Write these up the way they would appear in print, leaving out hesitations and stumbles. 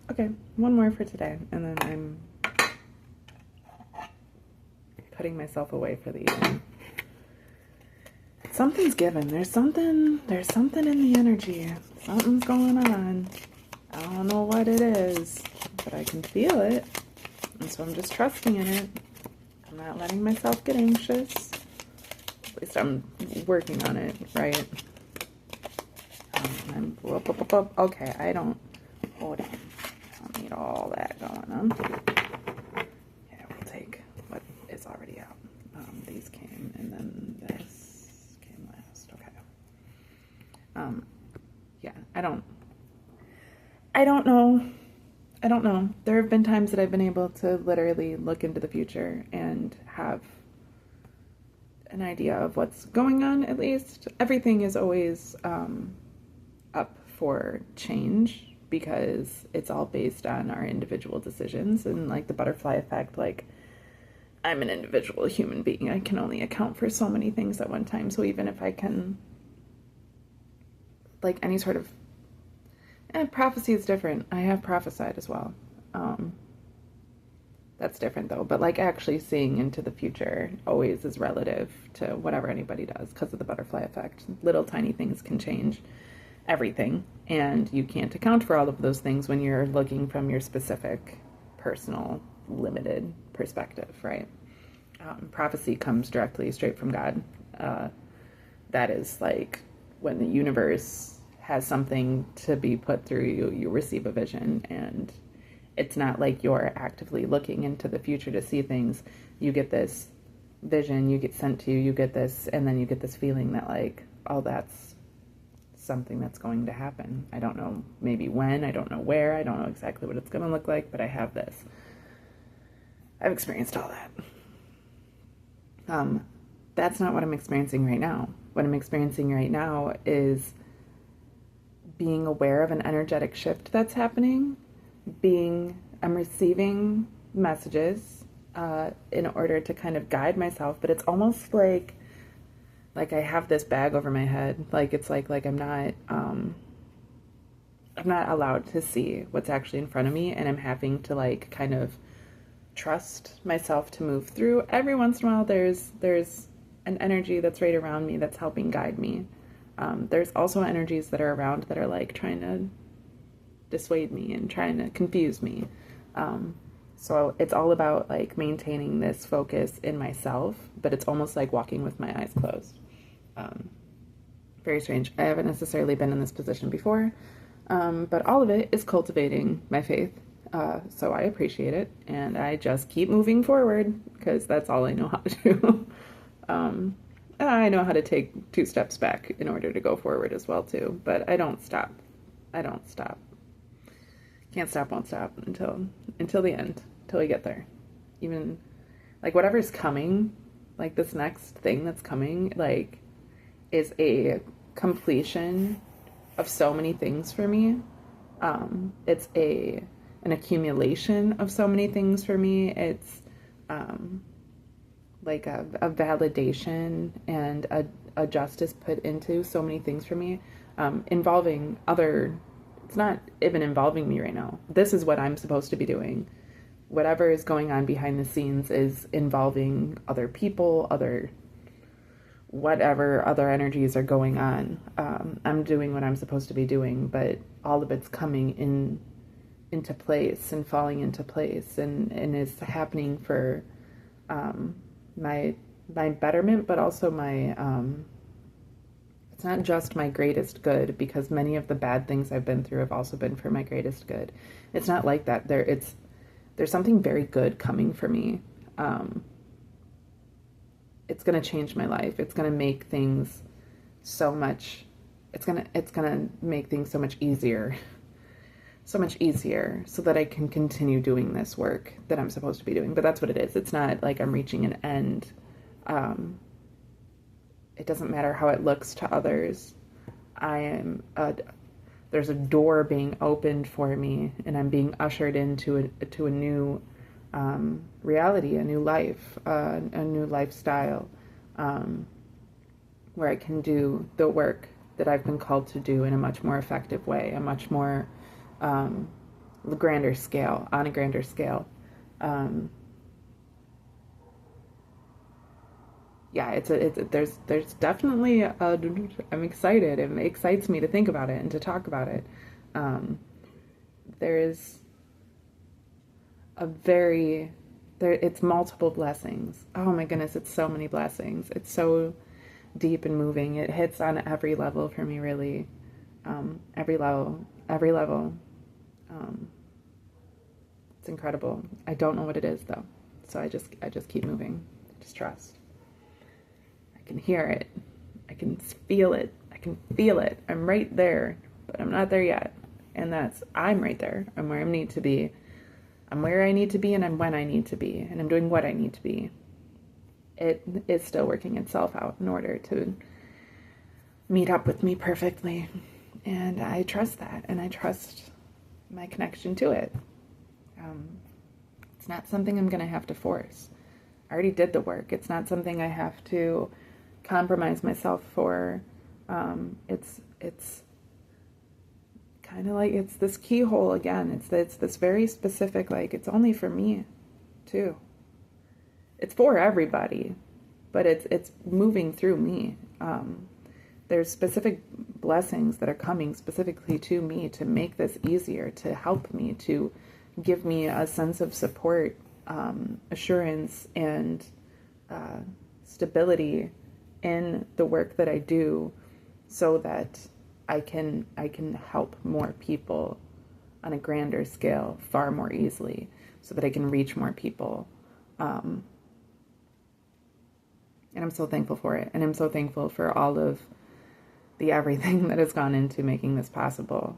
Okay, one more for today, and then I'm putting myself away for the evening. Something's given. There's something in the energy. Something's going on. I don't know what it is, but I can feel it. And so I'm just trusting in it. I'm not letting myself get anxious. At least I'm working on it, right? Okay, I don't, hold on. I don't need all that going on. Yeah, we'll take what is already out. These came, and then this came last. Okay. Yeah, I don't know. I don't know. There have been times that I've been able to literally look into the future and have an idea of what's going on, at least. Everything is always up for change because it's all based on our individual decisions and like the butterfly effect. Like, I'm an individual human being. I can only account for so many things at one time. So even if I can, like, any sort of prophecy is different. I have prophesied as well. That's different though. But like actually seeing into the future always is relative to whatever anybody does because of the butterfly effect. Little tiny things can change everything, and you can't account for all of those things when you're looking from your specific, personal, limited perspective, right? Prophecy comes directly straight from God. That is like when the universe has something to be put through you, you receive a vision, and it's not like you're actively looking into the future to see things. You get this vision, you get sent to you, you get this, and then you get this feeling that like, oh, that's something that's going to happen. I don't know maybe when, I don't know where, I don't know exactly what it's going to look like, but I have this. I've experienced all that. That's not what I'm experiencing right now. What I'm experiencing right now is being aware of an energetic shift that's happening, I'm receiving messages in order to kind of guide myself, but it's almost like I have this bag over my head. Like it's like I'm not allowed to see what's actually in front of me, and I'm having to like kind of trust myself to move through. Every once in a while there's an energy that's right around me that's helping guide me. There's also energies that are around that are like trying to dissuade me and trying to confuse me. So it's all about like maintaining this focus in myself, but it's almost like walking with my eyes closed. Very strange. I haven't necessarily been in this position before, but all of it is cultivating my faith. So I appreciate it, and I just keep moving forward because that's all I know how to do. I know how to take 2 steps back in order to go forward as well too, but I don't stop. Can't stop, won't stop until the end, until we get there. Even like whatever's coming, like this next thing that's coming, like is a completion of so many things for me. It's an accumulation of so many things for me. It's like a validation and a justice put into so many things for me, involving other. It's not even involving me right now. This is what I'm supposed to be doing. Whatever is going on behind the scenes is involving other people, whatever other energies are going on. I'm doing what I'm supposed to be doing, but all of it's coming into place and falling into place, and is happening for my betterment, but also my it's not just my greatest good, because many of the bad things I've been through have also been for my greatest good. It's not like that. There's something very good coming for me. It's going to change my life. It's going to make things so much, it's going to make things so much easier so that I can continue doing this work that I'm supposed to be doing. But that's what it is. It's not like I'm reaching an end. It doesn't matter how it looks to others. There's a door being opened for me, and I'm being ushered into a new reality, a new life, a new lifestyle, where I can do the work that I've been called to do in a much more effective way, a much more grander scale, on a grander scale. Yeah, there's definitely I'm excited. It excites me to think about it and to talk about it. There is it's multiple blessings. Oh my goodness, it's so many blessings. It's so deep and moving. It hits on every level for me, really. Every level. It's incredible. I don't know what it is though, so I just keep moving. Just trust. I can hear it. I can feel it. I can feel it. I'm right there, but I'm not there yet. And I'm right there. I'm where I need to be. I'm where I need to be, and I'm when I need to be, and I'm doing what I need to be. It is still working itself out in order to meet up with me perfectly. And I trust that, and I trust my connection to it. It's not something I'm going to have to force. I already did the work. It's not something I have to compromise myself for. It's kind of like, it's this keyhole again. It's this very specific, like, it's only for me too. It's for everybody, but it's moving through me. There's specific blessings that are coming specifically to me to make this easier, to help me, to give me a sense of support, assurance, and stability in the work that I do, so that I can help more people on a grander scale far more easily, so that I can reach more people. And I'm so thankful for it. And I'm so thankful for all of the everything that has gone into making this possible.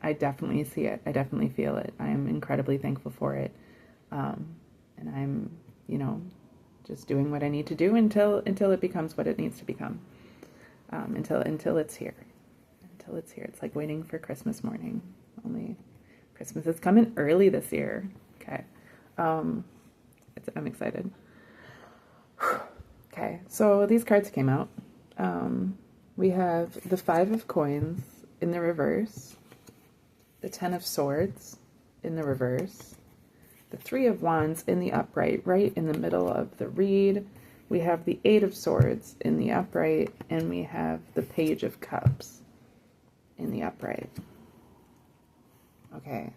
I definitely see it. I definitely feel it. I am incredibly thankful for it. And I'm, just doing what I need to do until it becomes what it needs to become. Until it's here. Until it's here. It's like waiting for Christmas morning. Only Christmas is coming early this year. Okay. I'm excited. Okay, so these cards came out. We have the 5 of Coins in the reverse, the 10 of Swords in the reverse, the 3 of Wands in the upright, right in the middle of the read. We have the 8 of Swords in the upright, and we have the Page of Cups in the upright. Okay.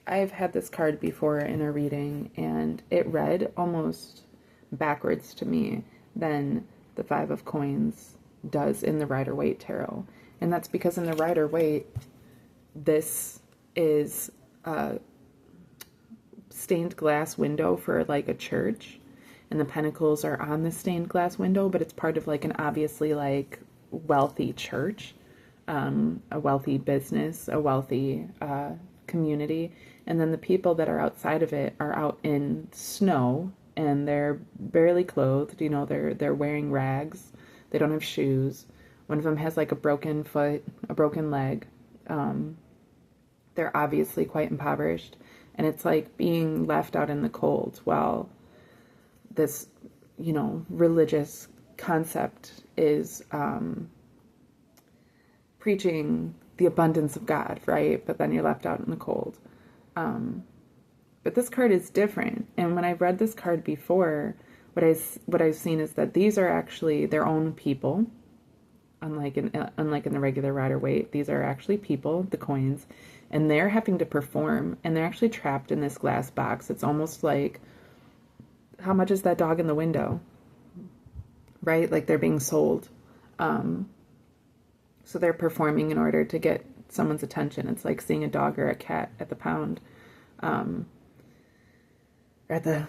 I've had this card before in a reading, and it read almost backwards to me than the 5 of Coins does in the Rider-Waite Tarot. And that's because in the Rider-Waite, this is a stained glass window for like a church, and the pentacles are on the stained glass window, but it's part of like an obviously like wealthy church, a wealthy business, a wealthy community. And then the people that are outside of it are out in snow, and they're barely clothed. They're wearing rags. They don't have shoes. One of them has like a broken foot, a broken leg. They're obviously quite impoverished, and it's like being left out in the cold while this, religious concept is preaching the abundance of God, right? But then you're left out in the cold. But this card is different. And when I've read this card before, what I've seen is that these are actually their own people. Unlike in the regular Rider-Waite, these are actually people, the coins, and they're having to perform, and they're actually trapped in this glass box. It's almost like, how much is that dog in the window? Right? Like they're being sold. So they're performing in order to get someone's attention. It's like seeing a dog or a cat at the pound, or at the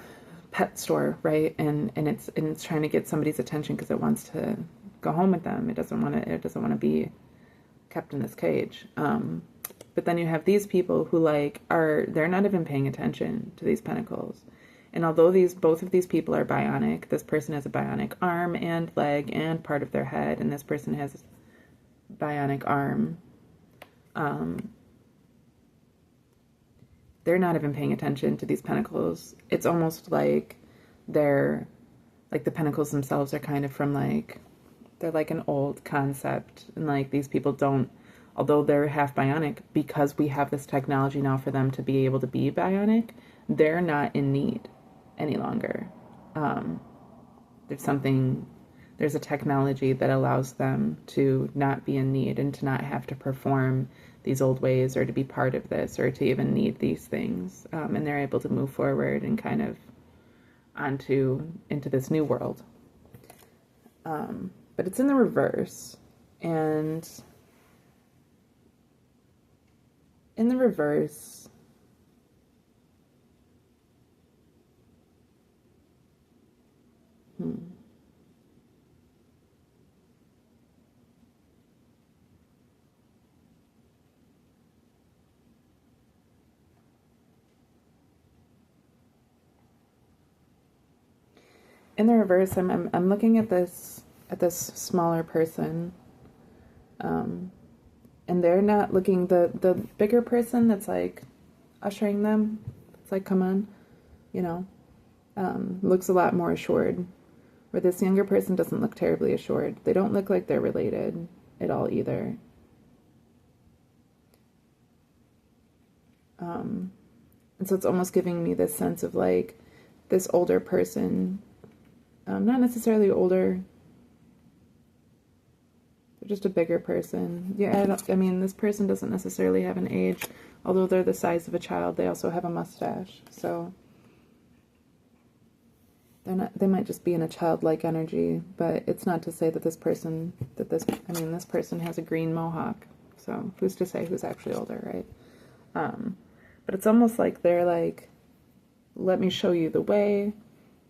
pet store, right? And it's trying to get somebody's attention because it wants to go home with them. It doesn't want to be kept in this cage. But then you have these people who they're not even paying attention to these pentacles. And although both of these people are bionic, this person has a bionic arm and leg and part of their head, and this person has a bionic arm. They're not even paying attention to these pentacles. It's almost like the pentacles themselves are kind of from they're like an old concept, and like these people don't although they're half bionic, because we have this technology now for them to be able to be bionic, they're not in need any longer. There's a technology that allows them to not be in need and to not have to perform these old ways or to be part of this or to even need these things. And they're able to move forward and kind of into this new world. But it's in the reverse. And in the reverse, in the reverse, I'm looking at this smaller person, and they're not looking, the bigger person that's like ushering them, it's like, come on, you know, looks a lot more assured, where this younger person doesn't look terribly assured. They don't look like they're related at all either. And so it's almost giving me this sense of like this older person, not necessarily older, they're just a bigger person. Yeah, I mean, this person doesn't necessarily have an age, although they're the size of a child. They also have a mustache, so they might just be in a childlike energy, but it's not to say that this person has a green mohawk, so who's to say who's actually older, right? But it's almost like they're like, let me show you the way,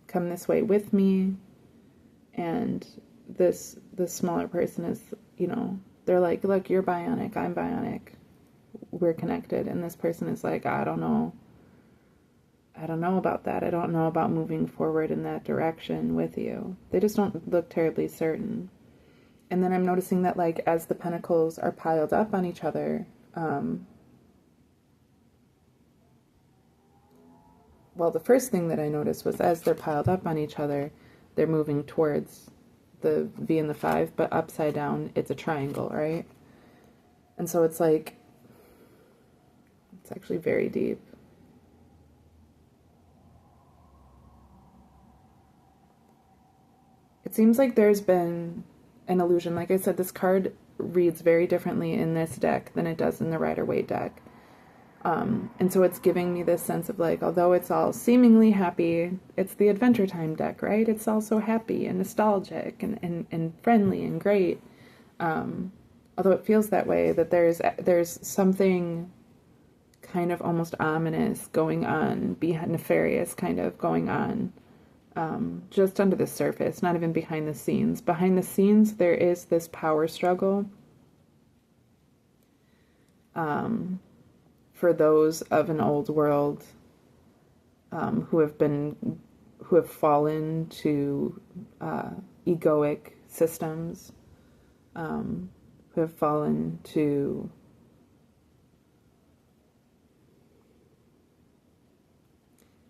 come this way with me, and this smaller person is, you know, they're like, look, you're bionic, I'm bionic, we're connected, and this person is like, I don't know about that. I don't know about moving forward in that direction with you. They just don't look terribly certain. And then I'm noticing that, like, as the pentacles are piled up on each other, well, the first thing that I noticed was as they're piled up on each other, they're moving towards the V and the 5, but upside down, it's a triangle, right? And so it's like, it's actually very deep. It seems like there's been an illusion. Like I said, this card reads very differently in this deck than it does in the Rider-Waite deck. And so it's giving me this sense of like, although it's all seemingly happy, it's the Adventure Time deck, right? It's also happy and nostalgic and friendly and great. Although it feels that way, that there's something kind of almost ominous going on, nefarious kind of going on, just under the surface, not even behind the scenes. Behind the scenes, there is this power struggle. For those of an old world who have fallen to egoic systems, who have fallen to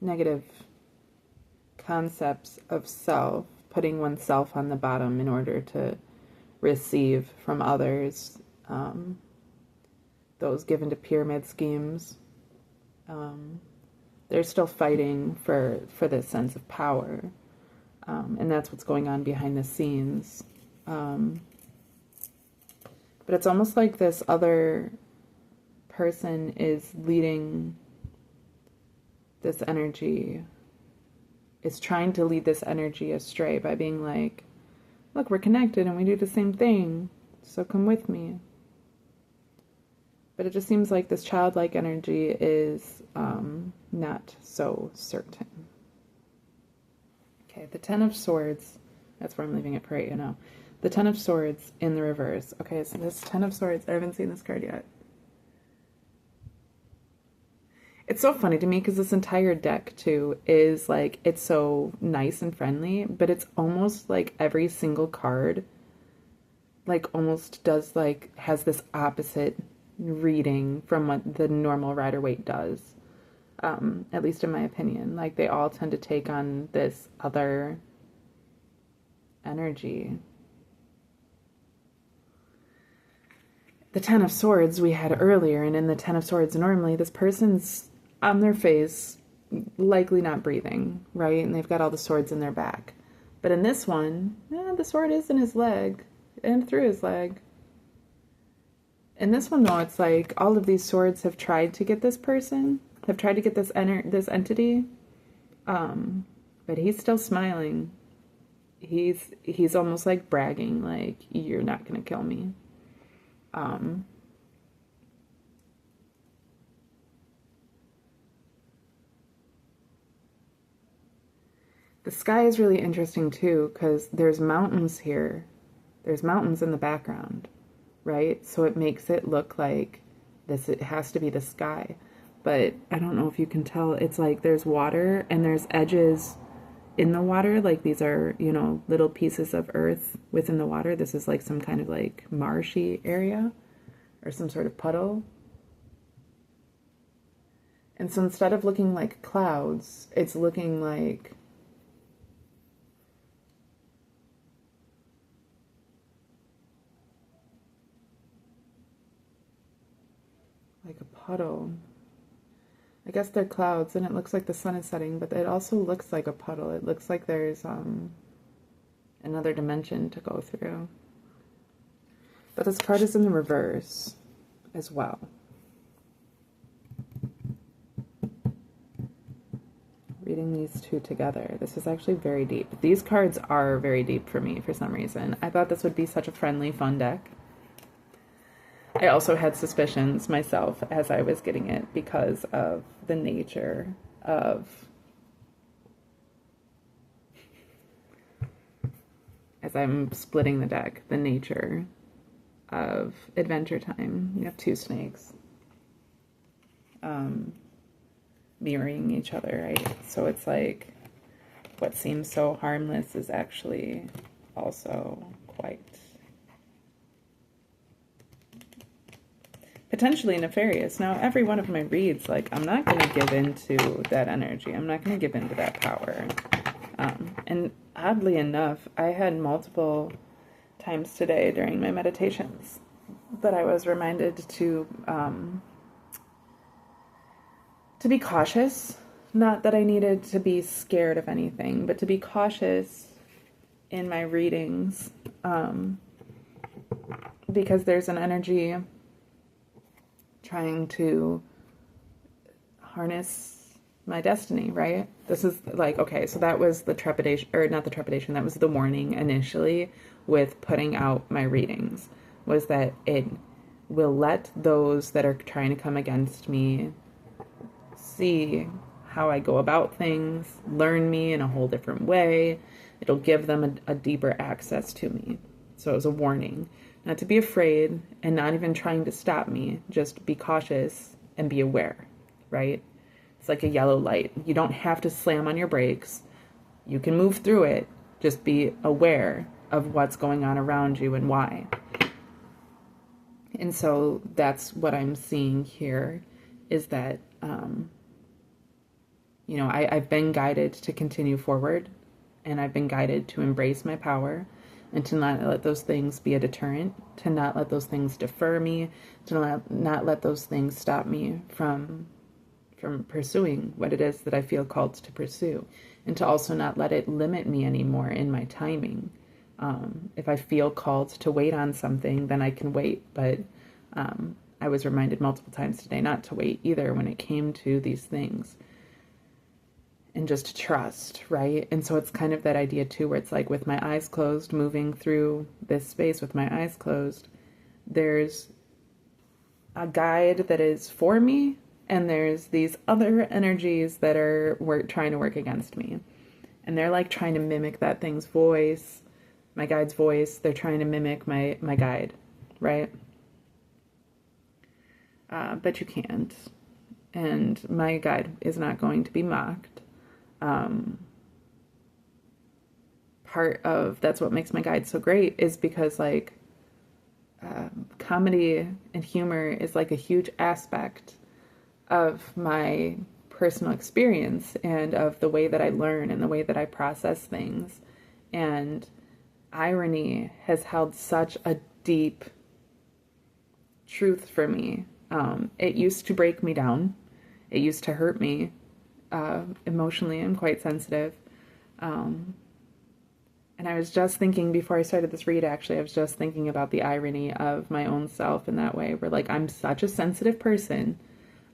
negative concepts of self, putting oneself on the bottom in order to receive from others. Those given to pyramid schemes, they're still fighting for this sense of power, and that's what's going on behind the scenes. But it's almost like this other person is leading this energy, is trying to lead this energy astray by being like, look, we're connected and we do the same thing, so come with me. But it just seems like this childlike energy is not so certain. Okay, the Ten of Swords, that's where I'm leaving it for right now. The Ten of Swords in the reverse. Okay, so this Ten of Swords, I haven't seen this card yet. It's so funny to me because this entire deck, too, is like, it's so nice and friendly, but it's almost like every single card, like, almost does, like, has this opposite reading from what the normal Rider-Waite does, at least in my opinion. Like, they all tend to take on this other energy. the Ten of Swords we had earlier, and in the Ten of Swords, normally this person's on their face, likely not breathing, right? And they've got all the swords in their back. But in this one, the sword is in his leg and through his leg. In this one, though, it's like all of these swords have tried to get this person, have tried to get this entity, but he's still smiling. He's almost like bragging, like, you're not going to kill me. The sky is really interesting, too, because there's mountains here. There's mountains in the background, right? So it makes it look like this, it has to be the sky. But I don't know if you can tell, it's like there's water and there's edges in the water. Like these are, you know, little pieces of earth within the water. This is like some kind of like marshy area or some sort of puddle. And so instead of looking like clouds, it's looking like a puddle. I guess they're clouds and it looks like the sun is setting, but it also looks like a puddle. It looks like there's another dimension to go through. But this card is in the reverse as well. Reading these two together, this is actually very deep. These cards are very deep for me for some reason. I thought this would be such a friendly, fun deck. I also had suspicions myself as I was getting it because of the nature of, as I'm splitting the deck, the nature of Adventure Time. You have two snakes mirroring each other, right? So it's like what seems so harmless is actually also quite potentially nefarious. Now, every one of my reads, like, I'm not going to give into that energy. I'm not going to give into that power. And oddly enough, I had multiple times today during my meditations that I was reminded to be cautious. Not that I needed to be scared of anything, but to be cautious in my readings, because there's an energy trying to harness my destiny, right? This is like, okay, so that was the trepidation, or not the trepidation, that was the warning initially with putting out my readings, was that it will let those that are trying to come against me see how I go about things, learn me in a whole different way. It'll give them a deeper access to me. So it was a warning. Not to be afraid and not even trying to stop me. Just be cautious and be aware, right? It's like a yellow light. You don't have to slam on your brakes. You can move through it. Just be aware of what's going on around you and why. And so that's what I'm seeing here is that, you know, I've been guided to continue forward and I've been guided to embrace my power and to not let those things be a deterrent, to not let those things defer me, to not let those things stop me from pursuing what it is that I feel called to pursue, and to also not let it limit me anymore in my timing. If I feel called to wait on something, then I can wait, but I was reminded multiple times today not to wait either when it came to these things. And just trust, right? And so it's kind of that idea too, where it's like with my eyes closed, moving through this space with my eyes closed, there's a guide that is for me, and there's these other energies that are trying to work against me. And they're like trying to mimic that thing's voice, my guide's voice. They're trying to mimic my guide, right? But you can't. And my guide is not going to be mocked. Part of that's what makes my guide so great is because like comedy and humor is like a huge aspect of my personal experience and of the way that I learn and the way that I process things. And irony has held such a deep truth for me. It used to break me down. It used to hurt me emotionally. I'm quite sensitive. And I was just thinking before I started this read, actually, I was just thinking about the irony of my own self in that way, where like I'm such a sensitive person.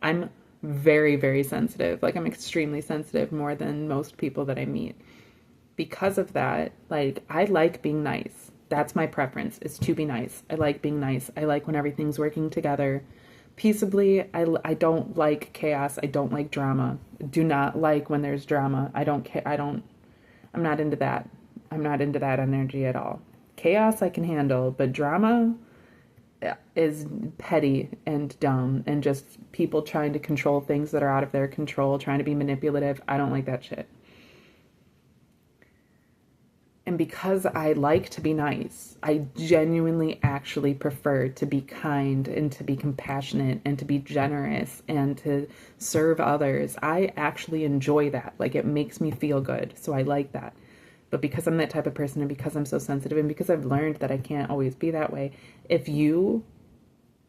I'm very, very sensitive. Like I'm extremely sensitive, more than most people that I meet. Because of that, like I like being nice. That's my preference, is to be nice. I like being nice. I like when everything's working together peaceably. I don't like chaos. I don't like drama. Do not like when there's drama. I don't care. I'm not into that. I'm not into that energy at all. Chaos I can handle, but drama is petty and dumb and just people trying to control things that are out of their control, trying to be manipulative. I don't like that shit. And because I like to be nice, I genuinely actually prefer to be kind and to be compassionate and to be generous and to serve others. I actually enjoy that. Like it makes me feel good. So I like that. But because I'm that type of person and because I'm so sensitive and because I've learned that I can't always be that way, if you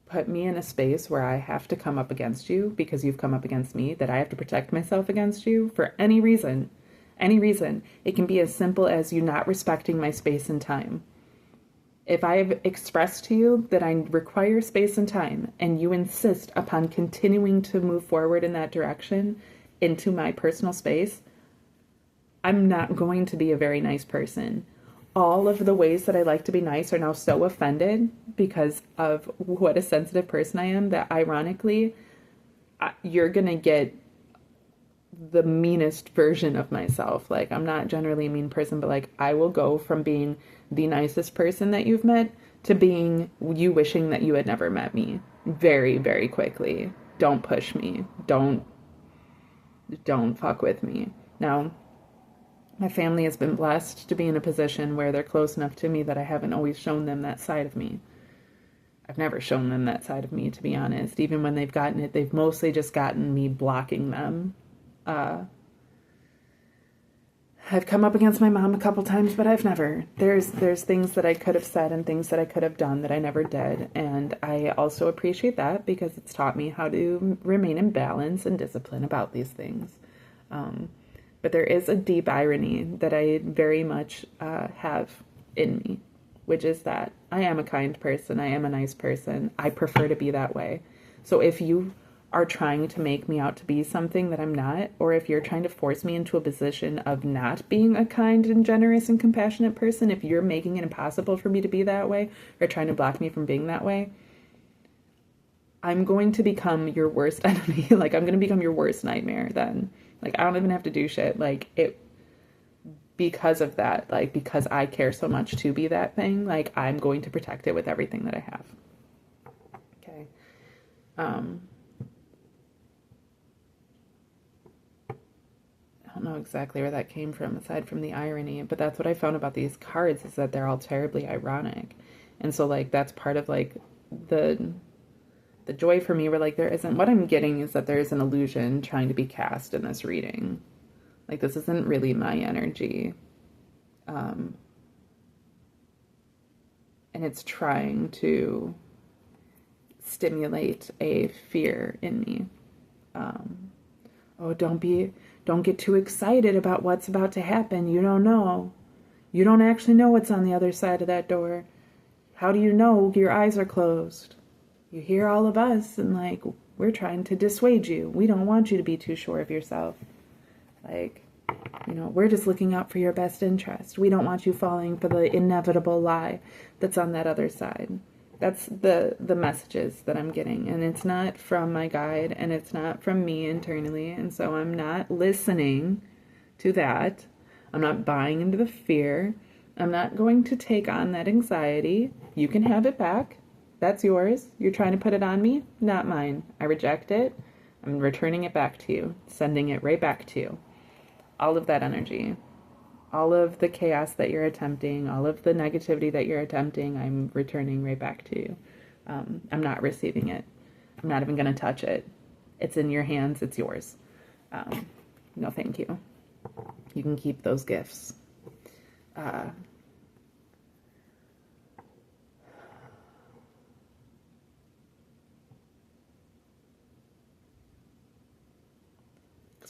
put me in a space where I have to come up against you because you've come up against me, that I have to protect myself against you for any reason, it can be as simple as you not respecting my space and time. If I've expressed to you that I require space and time and you insist upon continuing to move forward in that direction into my personal space, I'm not going to be a very nice person. All of the ways that I like to be nice are now so offended because of what a sensitive person I am that ironically, you're going to get the meanest version of myself. Like, I'm not generally a mean person, but like, I will go from being the nicest person that you've met to being you wishing that you had never met me very, very quickly. Don't push me. Don't fuck with me. Now, my family has been blessed to be in a position where they're close enough to me that I haven't always shown them that side of me. I've never shown them that side of me, to be honest. Even when they've gotten it, they've mostly just gotten me blocking them. I've come up against my mom a couple times, but I've never. There's things that I could have said and things that I could have done that I never did. And I also appreciate that because it's taught me how to remain in balance and discipline about these things. But there is a deep irony that I very much have in me, which is that I am a kind person. I am a nice person. I prefer to be that way. So if you are trying to make me out to be something that I'm not, or if you're trying to force me into a position of not being a kind and generous and compassionate person, if you're making it impossible for me to be that way or trying to block me from being that way, I'm going to become your worst enemy. Like, I'm going to become your worst nightmare then. Like, I don't even have to do shit. Like, because of that, like, because I care so much to be that thing, like, I'm going to protect it with everything that I have. Okay. I don't know exactly where that came from, aside from the irony, but that's what I found about these cards, is that they're all terribly ironic. And so, like, that's part of, like, the joy for me, where, like, there isn't, what I'm getting is that there is an illusion trying to be cast in this reading. Like, this isn't really my energy. And it's trying to stimulate a fear in me. Oh, don't get too excited about what's about to happen. You don't know. You don't actually know what's on the other side of that door. How do you know? Your eyes are closed. You hear all of us, and, like, we're trying to dissuade you. We don't want you to be too sure of yourself. Like, you know, we're just looking out for your best interest. We don't want you falling for the inevitable lie that's on that other side. That's the messages that I'm getting. And it's not from my guide, and it's not from me internally. And so I'm not listening to that. I'm not buying into the fear. I'm not going to take on that anxiety. You can have it back. That's yours. You're trying to put it on me, not mine. I reject it. I'm returning it back to you, sending it right back to you. All of that energy, all of the chaos that you're attempting, all of the negativity that you're attempting, I'm returning right back to you. I'm not receiving it. I'm not even going to touch it. It's in your hands. It's yours. No, thank you. You can keep those gifts.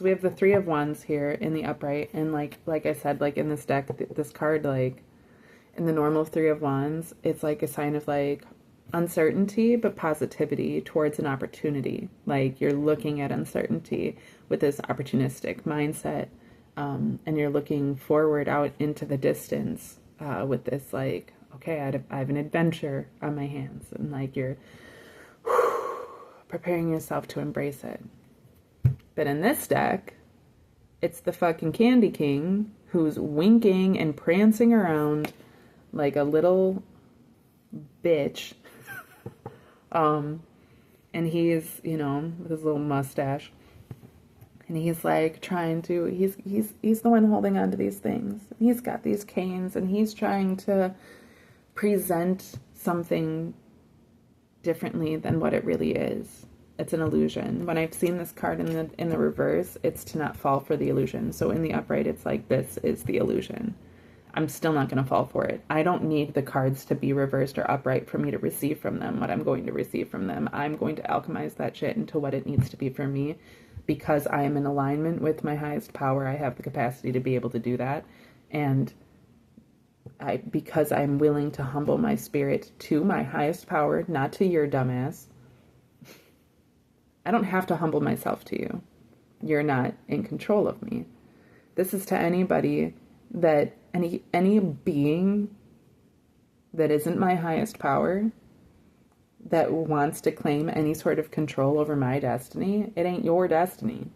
So we have the Three of Wands here in the upright, and like I said, like in this deck, this card, like in the normal Three of Wands, it's like a sign of like uncertainty but positivity towards an opportunity. Like you're looking at uncertainty with this opportunistic mindset, and you're looking forward out into the distance with this like, okay, I have an adventure on my hands, and like you're preparing yourself to embrace it. But in this deck, it's the fucking Candy King who's winking and prancing around like a little bitch. And he's, you know, with his little mustache. And he's like trying to, he's the one holding on to these things. He's got these canes and he's trying to present something differently than what it really is. It's an illusion. When I've seen this card in the reverse, it's to not fall for the illusion. So in the upright, it's like, this is the illusion. I'm still not going to fall for it. I don't need the cards to be reversed or upright for me to receive from them what I'm going to receive from them. I'm going to alchemize that shit into what it needs to be for me, because I am in alignment with my highest power. I have the capacity to be able to do that. And because I'm willing to humble my spirit to my highest power, not to your dumbass. I don't have to humble myself to you. You're not in control of me. This is to anybody that, any being that isn't my highest power, that wants to claim any sort of control over my destiny. It ain't your destiny.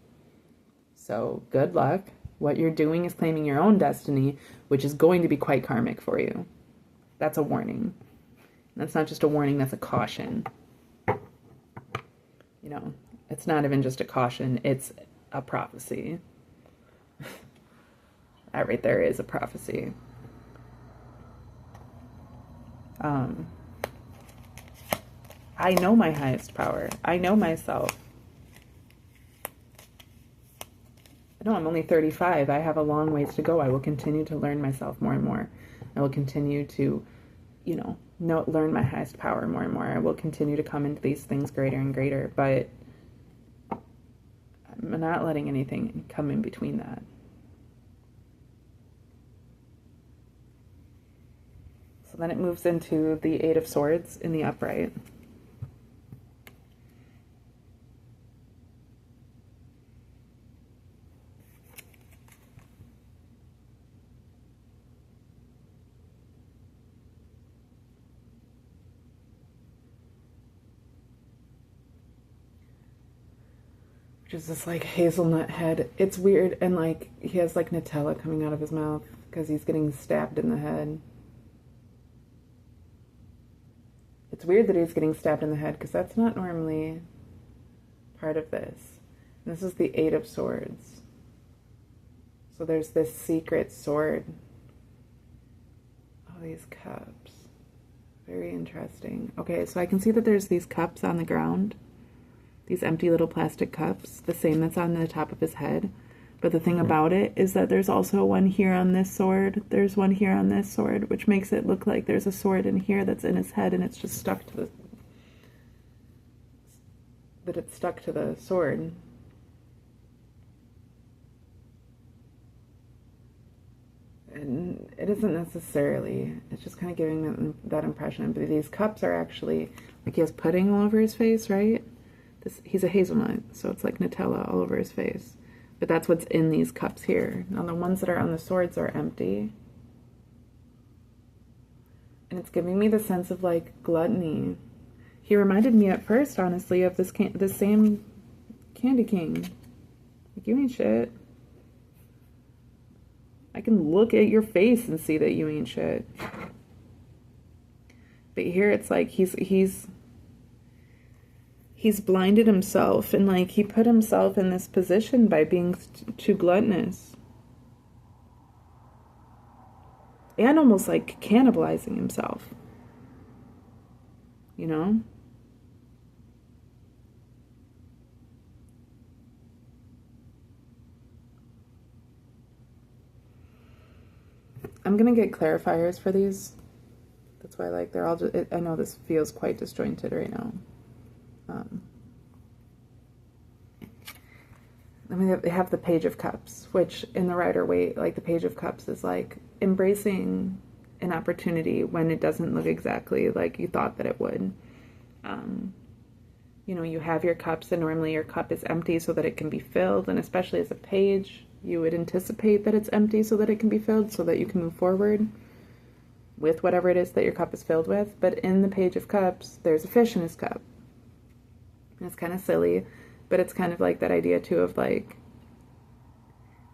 So good luck. What you're doing is claiming your own destiny, which is going to be quite karmic for you. That's a warning. That's not just a warning, that's a caution. You know, it's not even just a caution, it's a prophecy. That right there is a prophecy. I know my highest power. I know myself. No, I'm only 35. I have a long ways to go. I will continue to learn myself more and more. I will continue to, you know, learn my highest power more and more. I will continue to come into these things greater and greater, but I'm not letting anything come in between that. So then it moves into the Eight of Swords in the upright. Which is this like hazelnut head. It's weird, and like he has like Nutella coming out of his mouth because he's getting stabbed in the head. It's weird that he's getting stabbed in the head because that's not normally part of this. And this is the Eight of Swords. So there's this secret sword. Oh, these cups. Very interesting. Okay, so I can see that there's these cups on the ground. These empty little plastic cups, the same that's on the top of his head. But the thing about it is that there's also one here on this sword. There's one here on this sword, which makes it look like there's a sword in here that's in his head and it's just stuck to the sword. And it isn't necessarily, it's just kind of giving that impression. But these cups are actually, like he has pudding all over his face, right? He's a hazelnut, so it's like Nutella all over his face. But that's what's in these cups here. Now the ones that are on the swords are empty. And it's giving me the sense of like gluttony. He reminded me at first, honestly, of this same Candy King. Like, you ain't shit. I can look at your face and see that you ain't shit. But here it's like he's blinded himself, and like he put himself in this position by being too gluttonous and almost like cannibalizing himself, you know? I'm gonna get clarifiers for these. That's why, like, they're all just, I know this feels quite disjointed right now. I mean, they have the Page of Cups, which in the Rider-Waite, like the Page of Cups is like embracing an opportunity when it doesn't look exactly like you thought that it would. You know, you have your cups, and normally your cup is empty so that it can be filled, and especially as a page, you would anticipate that it's empty so that it can be filled, so that you can move forward with whatever it is that your cup is filled with. But in the Page of Cups, there's a fish in his cup. And it's kind of silly, but it's kind of like that idea too of like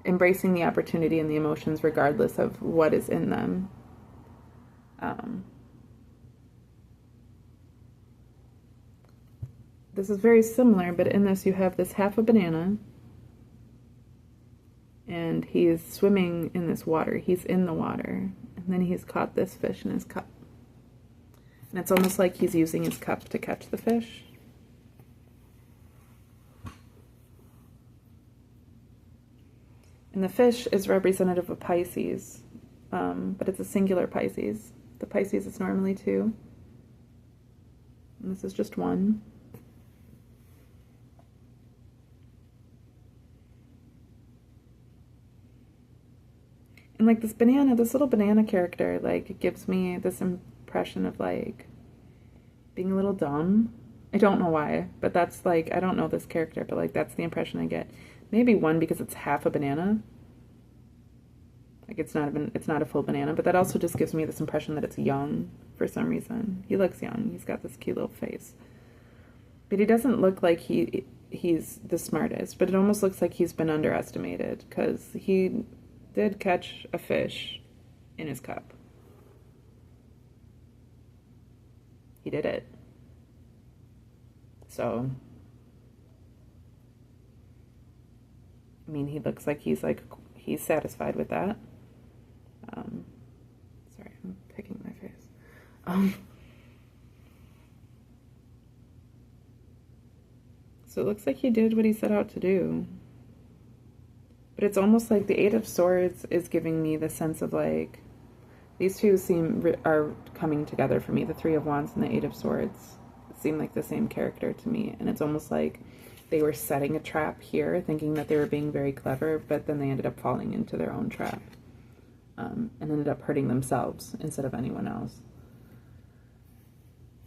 embracing the opportunity and the emotions regardless of what is in them. This is very similar, but in this you have this half a banana, and he is swimming in this water. He's in the water, and then he's caught this fish in his cup. And it's almost like he's using his cup to catch the fish. And the fish is representative of Pisces, but it's a singular Pisces. The Pisces is normally two, and this is just one. And like this banana, this little banana character, like, it gives me this impression of like being a little dumb. I don't know why, but that's like, I don't know this character, but like that's the impression I get. Maybe one, because it's half a banana. Like it's not a full banana, but that also just gives me this impression that it's young for some reason. He looks young. He's got this cute little face. But he doesn't look like he's the smartest, but it almost looks like he's been underestimated, because he did catch a fish in his cup. He did it. So, I mean, he looks like he's satisfied with that. Sorry, I'm picking my face. So it looks like he did what he set out to do. But it's almost like the Eight of Swords is giving me the sense of like, these two are coming together for me. The Three of Wands and the Eight of Swords seem like the same character to me. And it's almost like they were setting a trap here, thinking that they were being very clever, but then they ended up falling into their own trap. And ended up hurting themselves instead of anyone else.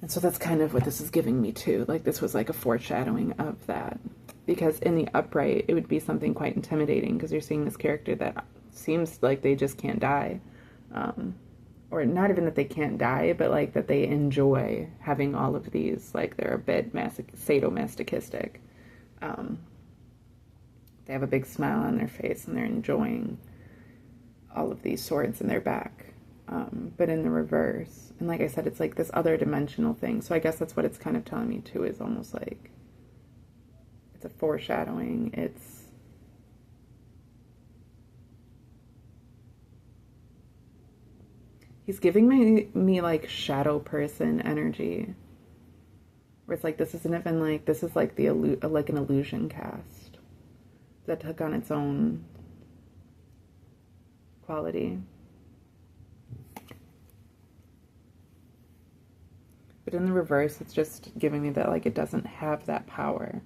And so that's kind of what this is giving me too. Like this was like a foreshadowing of that. Because in the upright, it would be something quite intimidating, because you're seeing this character that seems like they just can't die. Or not even that they can't die, but like that they enjoy having all of these, like they're a bit sadomasochistic. They have a big smile on their face and they're enjoying all of these swords in their back. But in the reverse, and like I said, it's like this other dimensional thing. So I guess that's what it's kind of telling me too, is almost like it's a foreshadowing. He's giving me like shadow person energy, where it's like this isn't even like, this is like like an illusion cast that took on its own quality. But in the reverse, it's just giving me that like it doesn't have that power.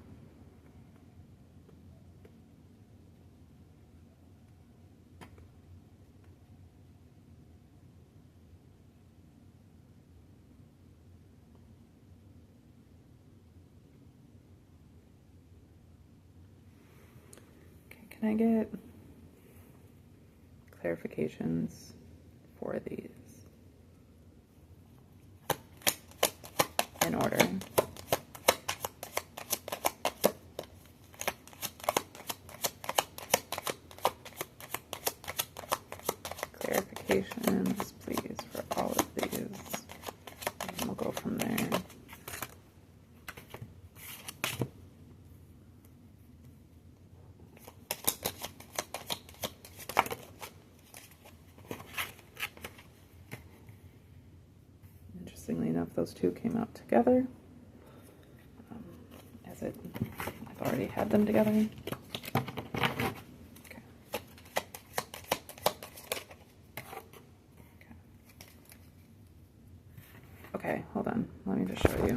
Okay, can I get clarifications for these in order? Clarifications, please, for all of these. And we'll go from there. Interestingly enough, those two came out together, I've already had them together. Okay. Okay, hold on. Let me just show you.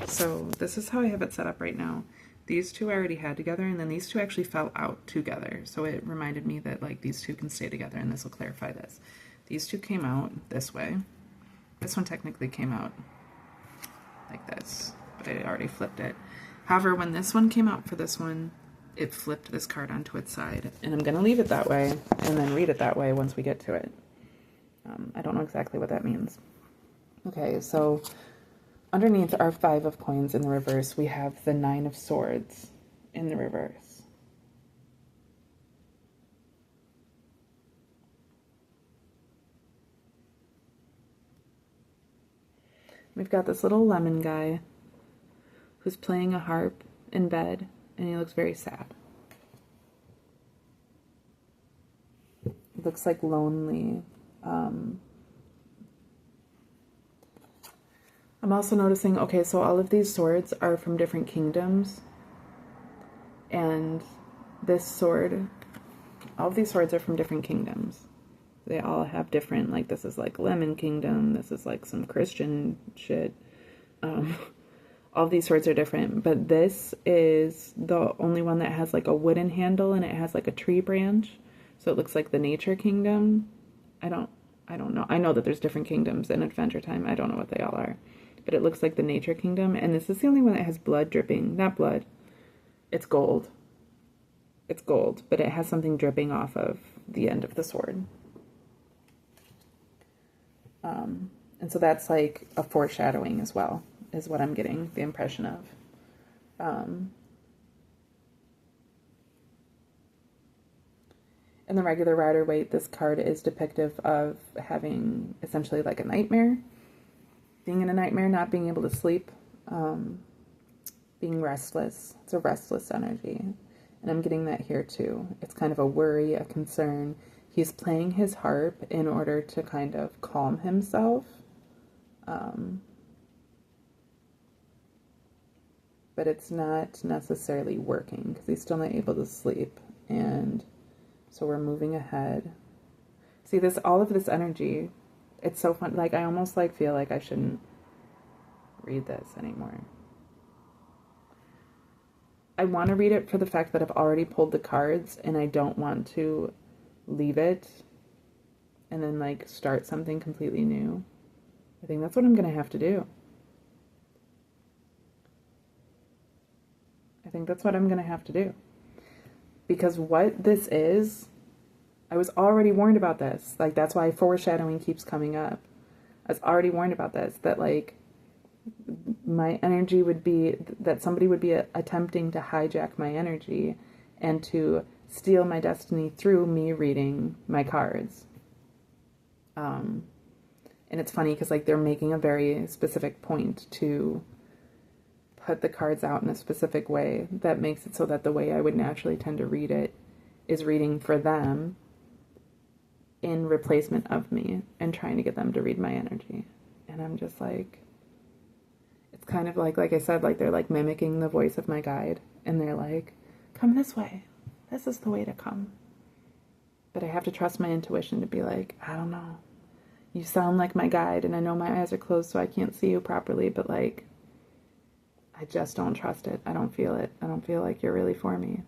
So this is how I have it set up right now. these two I already had together, and then these two actually fell out together. So it reminded me that like these two can stay together, and this will clarify this. These two came out this way. This one technically came out like this, but I already flipped it. However, when this one came out for this one, it flipped this card onto its side, and I'm going to leave it that way and then read it that way once we get to it. I don't know exactly what that means. Okay, so underneath our 5 of coins in the reverse, we have the 9 of swords in the reverse. We've got this little lemon guy who's playing a harp in bed, and he looks very sad. He looks like lonely. I'm also noticing, okay, so all of these swords are from different kingdoms, and this sword, all of these swords are from different kingdoms. They all have different, like this is like Lemon Kingdom, this is like some Christian shit. All these swords are different, but this is the only one that has like a wooden handle, and it has like a tree branch, so it looks like the Nature Kingdom. I don't know. I know that there's different kingdoms in Adventure Time. I don't know what they all are, but it looks like the Nature Kingdom, and this is the only one that has blood dripping. Not blood. It's gold. It's gold, but it has something dripping off of the end of the sword. And so that's like a foreshadowing as well, is what I'm getting the impression of. In the regular Rider-Waite, this card is depictive of having essentially like a nightmare, being in a nightmare, not being able to sleep, being restless. It's a restless energy. And I'm getting that here too. It's kind of a worry, a concern. He's playing his harp in order to kind of calm himself. But it's not necessarily working because he's still not able to sleep. And so we're moving ahead. See, this, all of this energy, it's so fun. Like, I almost like feel like I shouldn't read this anymore. I want to read it for the fact that I've already pulled the cards, and I don't want to leave it and then like start something completely new. I think that's what I'm going to have to do. I think that's what I'm going to have to do. Because what this is, I was already warned about this. Like, that's why foreshadowing keeps coming up. I was already warned about this, that like my energy would be, that somebody would be attempting to hijack my energy and to steal my destiny through me reading my cards. And it's funny because like they're making a very specific point to put the cards out in a specific way that makes it so that the way I would naturally tend to read it is reading for them in replacement of me and trying to get them to read my energy. And I'm just like, it's kind of like I said, like they're like mimicking the voice of my guide, and they're like, come this way. This is the way to come. But I have to trust my intuition to be like, I don't know. You sound like my guide, and I know my eyes are closed so I can't see you properly, but like, I just don't trust it. I don't feel it. I don't feel like you're really for me.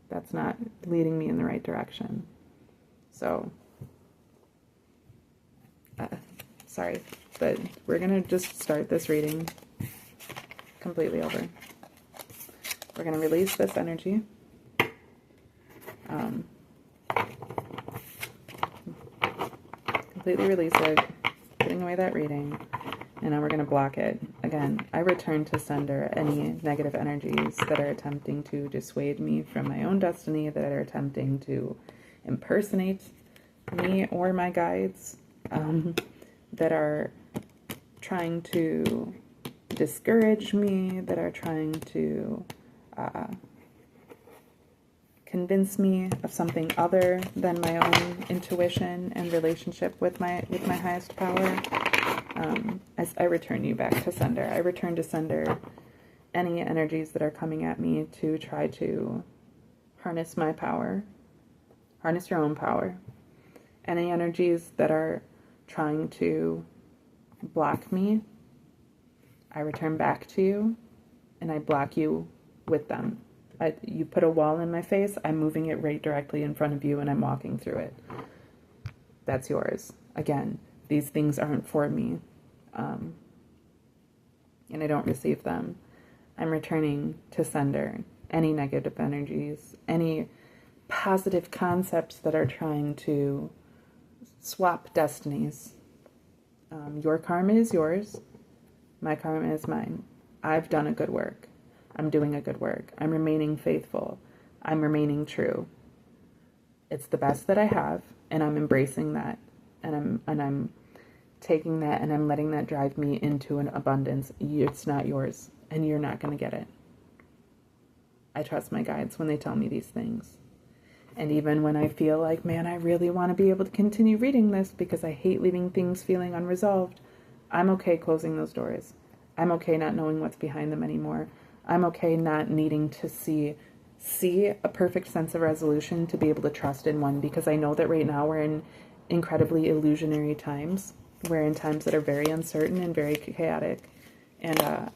That's not leading me in the right direction. So, sorry, but we're going to just start this reading completely over. We're going to release this energy. Completely release it, putting away that reading, and now we're going to block it. Again, I return to sender any negative energies that are attempting to dissuade me from my own destiny, that are attempting to impersonate me or my guides, that are trying to discourage me, that are trying to convince me of something other than my own intuition and relationship with my highest power. As I return you back to sender. I return to sender any energies that are coming at me to try to harness my power, harness your own power. Any energies that are trying to block me, I return back to you, and I block you with them. You put a wall in my face, I'm moving it right directly in front of you and I'm walking through it. That's yours. Again, these things aren't for me. And I don't receive them. I'm returning to sender any negative energies, any positive concepts that are trying to swap destinies. Your karma is yours. My karma is mine. I've done a good work. I'm doing a good work. I'm remaining faithful. I'm remaining true. It's the best that I have, and I'm embracing that. And I'm taking that and I'm letting that drive me into an abundance. It's not yours, and you're not going to get it. I trust my guides when they tell me these things. And even when I feel like, man, I really want to be able to continue reading this because I hate leaving things feeling unresolved, I'm okay closing those doors. I'm okay not knowing what's behind them anymore. I'm okay not needing to see a perfect sense of resolution to be able to trust in one, because I know that right now we're in incredibly illusionary times. We're in times that are very uncertain and very chaotic. And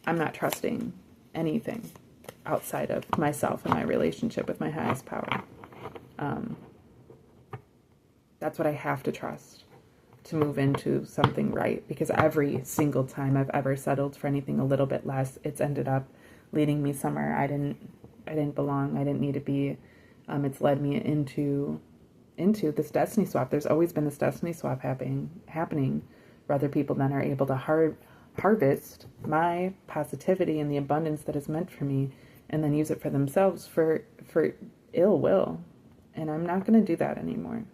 I'm not trusting anything outside of myself and my relationship with my highest power. That's what I have to trust to move into something right, because every single time I've ever settled for anything a little bit less, it's ended up leading me somewhere I didn't belong. I didn't need to be. It's led me into this destiny swap. There's always been this destiny swap happening where other people then are able to harvest my positivity and the abundance that is meant for me, and then use it for themselves for ill will. And I'm not going to do that anymore.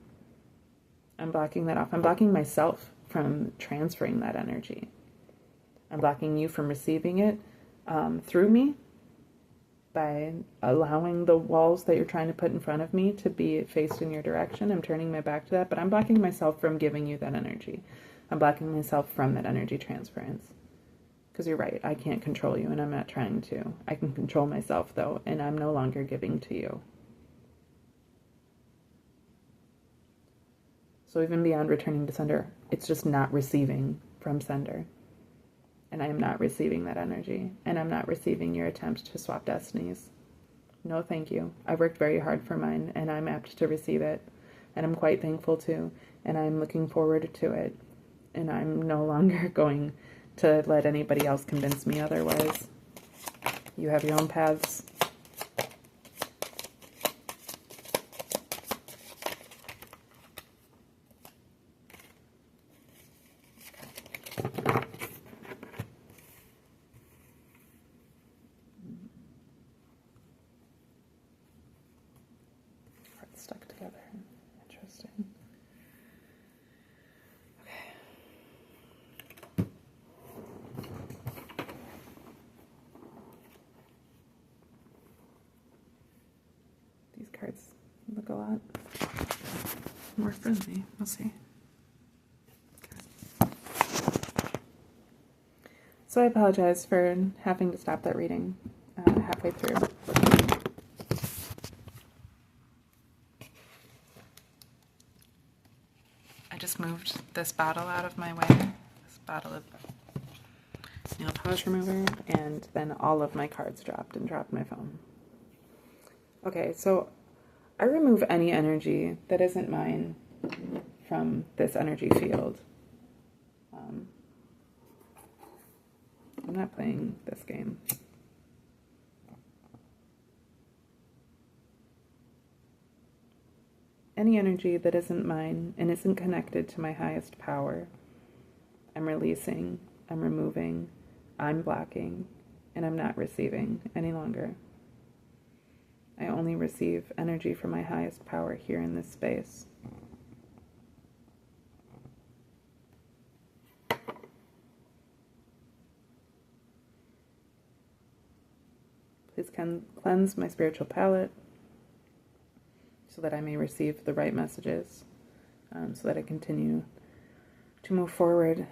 I'm blocking that off. I'm blocking myself from transferring that energy. I'm blocking you from receiving it through me by allowing the walls that you're trying to put in front of me to be faced in your direction. I'm turning my back to that, but I'm blocking myself from giving you that energy. I'm blocking myself from that energy transference. Because you're right, I can't control you, and I'm not trying to. I can control myself, though, and I'm no longer giving to you. So even beyond returning to sender, it's just not receiving from sender. And I am not receiving that energy. And I'm not receiving your attempt to swap destinies. No, thank you. I worked very hard for mine, and I'm apt to receive it. And I'm quite thankful too. And I'm looking forward to it. And I'm no longer going to let anybody else convince me otherwise. You have your own paths. Stuck together. Interesting. Okay. These cards look a lot more friendly. We'll see. Okay. So I apologize for having to stop that reading halfway through. Just moved this bottle out of my way, this bottle of nail polish remover, and then all of my cards dropped my phone. Okay, so I remove any energy that isn't mine from this energy field. I'm not playing this game. Any energy that isn't mine and isn't connected to my highest power, I'm releasing, I'm removing, I'm blocking, and I'm not receiving any longer. I only receive energy from my highest power here in this space. Please cleanse my spiritual palette, so that I may receive the right messages, so that I continue to move forward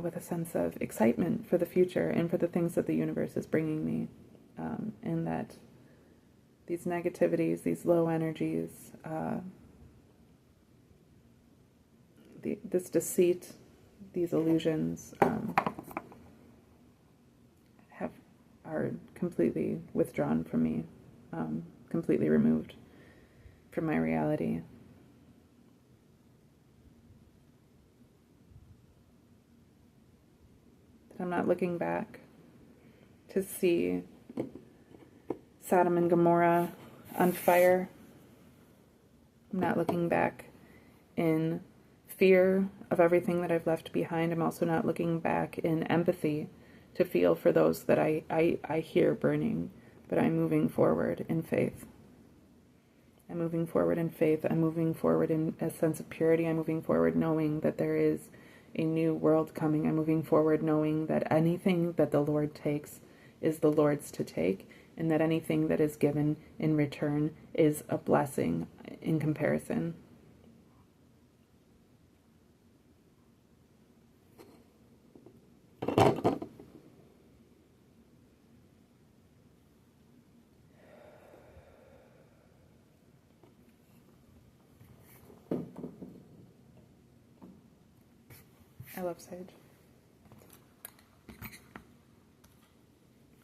with a sense of excitement for the future and for the things that the universe is bringing me, and that these negativities, these low energies, this deceit, these illusions have are completely withdrawn from me, completely removed from my reality. That I'm not looking back to see Sodom and Gomorrah on fire. I'm not looking back in fear of everything that I've left behind. I'm also not looking back in empathy to feel for those that I hear burning, but I'm moving forward in faith. I'm moving forward in faith. I'm moving forward in a sense of purity. I'm moving forward knowing that there is a new world coming. I'm moving forward knowing that anything that the Lord takes is the Lord's to take, and that anything that is given in return is a blessing in comparison. I love sage.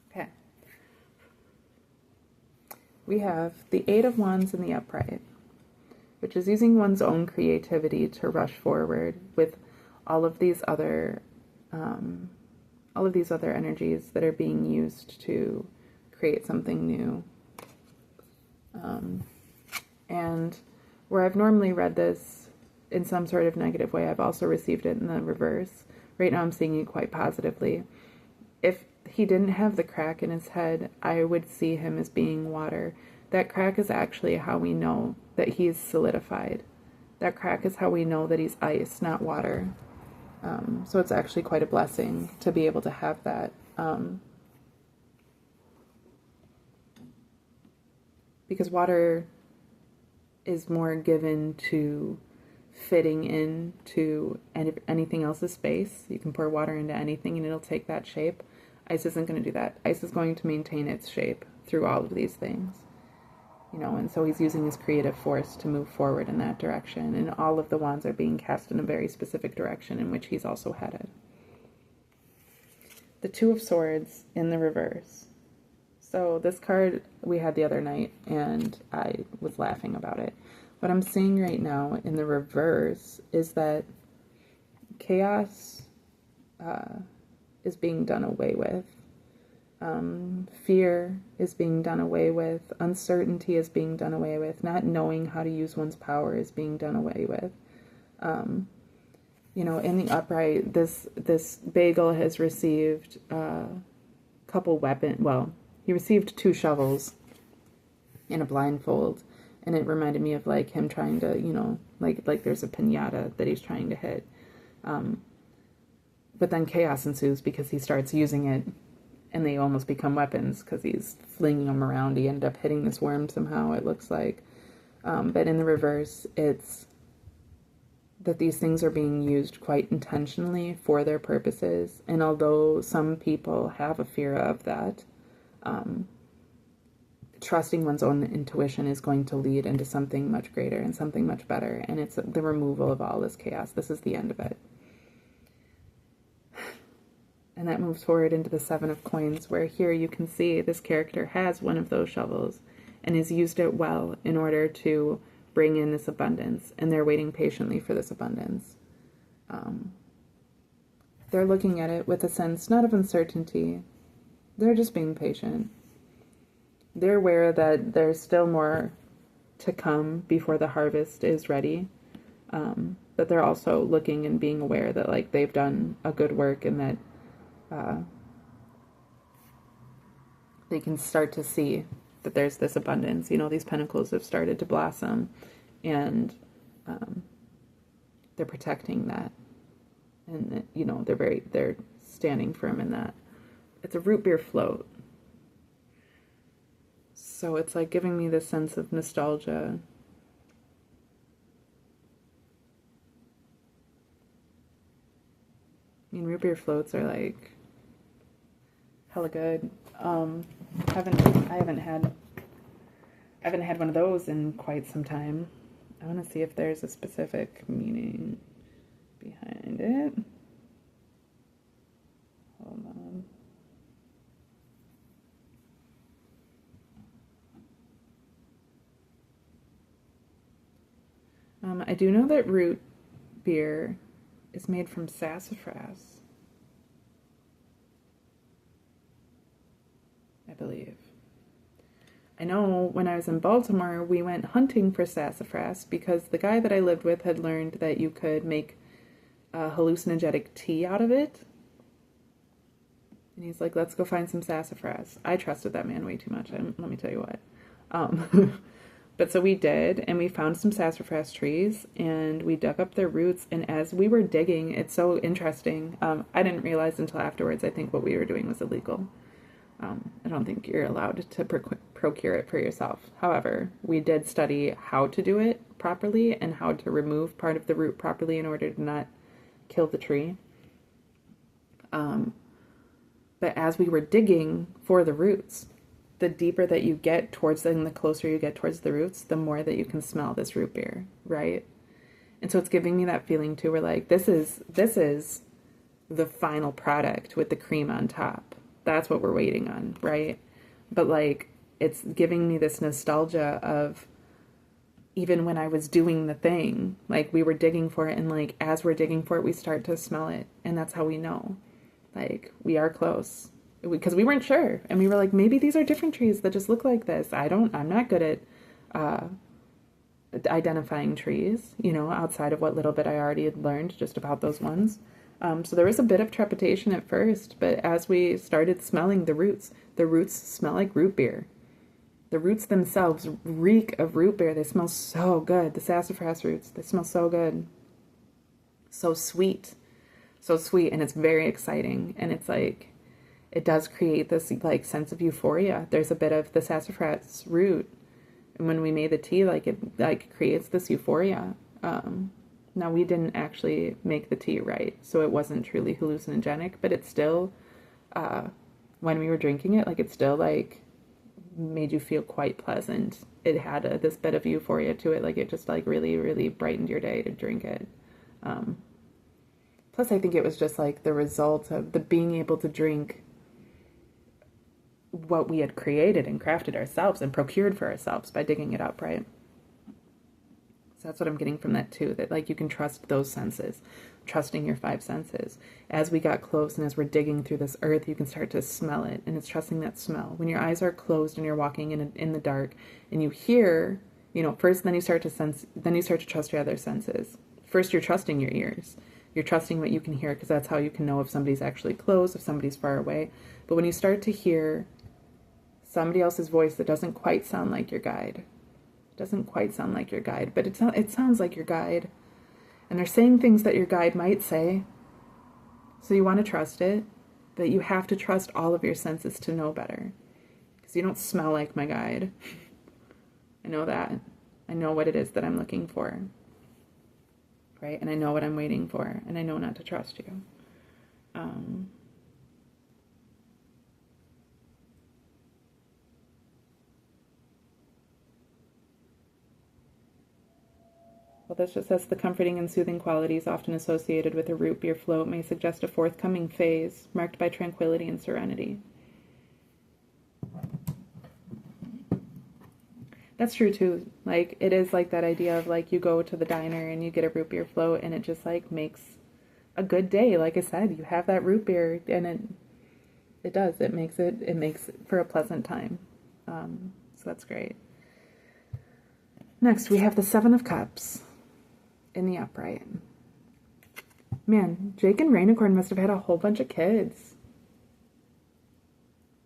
Okay. We have the Eight of Wands in the upright, which is using one's own creativity to rush forward with all of these other energies that are being used to create something new. And where I've normally read this in some sort of negative way, I've also received it in the reverse. Right now I'm seeing it quite positively. If he didn't have the crack in his head, I would see him as being water. That crack is actually how we know that he's solidified. That crack is how we know that he's ice, not water. So it's actually quite a blessing to be able to have that. Because water is more given to fitting into anything else's space. You can pour water into anything and it'll take that shape. Ice isn't going to do that. Ice is going to maintain its shape through all of these things. And so he's using his creative force to move forward in that direction. And all of the wands are being cast in a very specific direction in which he's also headed. The Two of Swords in the reverse. So this card we had the other night, and I was laughing about it. What I'm seeing right now in the reverse is that chaos is being done away with. Fear is being done away with. Uncertainty is being done away with. Not knowing how to use one's power is being done away with. In the upright, this bagel has received a couple weapons. Well, he received 2 shovels in a blindfold, and it reminded me of like him trying to, like there's a piñata that he's trying to hit. But then chaos ensues because he starts using it, and they almost become weapons because he's flinging them around. He ended up hitting this worm somehow, it looks like. But in the reverse, it's that these things are being used quite intentionally for their purposes. And although some people have a fear of that, trusting one's own intuition is going to lead into something much greater and something much better. And it's the removal of all this chaos. This is the end of it. And that moves forward into the Seven of Coins, where here you can see this character has one of those shovels and has used it well in order to bring in this abundance. And they're waiting patiently for this abundance. They're looking at it with a sense, not of uncertainty. They're just being patient. They're aware that there's still more to come before the harvest is ready. But they're also looking and being aware that like they've done a good work and that they can start to see that there's this abundance. These pentacles have started to blossom, and they're protecting that. And, they're standing firm in that. It's a root beer float. So it's like giving me this sense of nostalgia. Root beer floats are like hella good. I haven't had one of those in quite some time. I want to see if there's a specific meaning behind it. Hold on. I do know that root beer is made from sassafras, I believe. I know when I was in Baltimore, we went hunting for sassafras because the guy that I lived with had learned that you could make a hallucinogenic tea out of it. And he's like, let's go find some sassafras. I trusted that man way too much, let me tell you what. But so we did, and we found some sassafras trees, and we dug up their roots, and as we were digging, it's so interesting. I didn't realize until afterwards, I think what we were doing was illegal. I don't think you're allowed to procure it for yourself. However, we did study how to do it properly and how to remove part of the root properly in order to not kill the tree. But as we were digging for the roots, the deeper that you get towards them, the closer you get towards the roots, the more that you can smell this root beer, right? And so it's giving me that feeling too. We're like, this is the final product with the cream on top. That's what we're waiting on, right? But like, it's giving me this nostalgia of even when I was doing the thing, like we were digging for it, and like as we're digging for it, we start to smell it, and that's how we know, like, we are close. Because we weren't sure, and we were like, maybe these are different trees that just look like this. I'm not good at identifying trees, outside of what little bit I already had learned just about those ones. So there was a bit of trepidation at first, but as we started smelling the roots smell like root beer. The roots themselves reek of root beer. They smell so good. The sassafras roots, they smell so good. So sweet, and it's very exciting, and it's like, it does create this like sense of euphoria. There's a bit of the sassafras root, and when we made the tea, like it like creates this euphoria. Now we didn't actually make the tea right, so it wasn't truly hallucinogenic, but it still, when we were drinking it, like it still like made you feel quite pleasant. It had this bit of euphoria to it, like it just like really, really brightened your day to drink it. Plus, I think it was just like the result of the being able to drink what we had created and crafted ourselves and procured for ourselves by digging it up, right? So that's what I'm getting from that too, that like you can trust those senses, trusting your five senses. As we got close and as we're digging through this earth, you can start to smell it, and it's trusting that smell. When your eyes are closed and you're walking in the dark and you hear, first, then you start to trust your other senses. First, you're trusting your ears. You're trusting what you can hear, because that's how you can know if somebody's actually close, if somebody's far away. But when you start to hear somebody else's voice that doesn't quite sound like your guide, but it sounds like your guide, and they're saying things that your guide might say, so you want to trust it, but you have to trust all of your senses to know better, because you don't smell like my guide. I know that. I know what it is that I'm looking for, right? And I know what I'm waiting for, and I know not to trust you. Well, this just says the comforting and soothing qualities often associated with a root beer float may suggest a forthcoming phase marked by tranquility and serenity. That's true too. Like, it is like that idea of like you go to the diner and you get a root beer float, and it just like makes a good day. Like I said, you have that root beer, and it makes for a pleasant time. So that's great. Next, we have the Seven of Cups in the upright. Man, Jake and Rainicorn must have had a whole bunch of kids.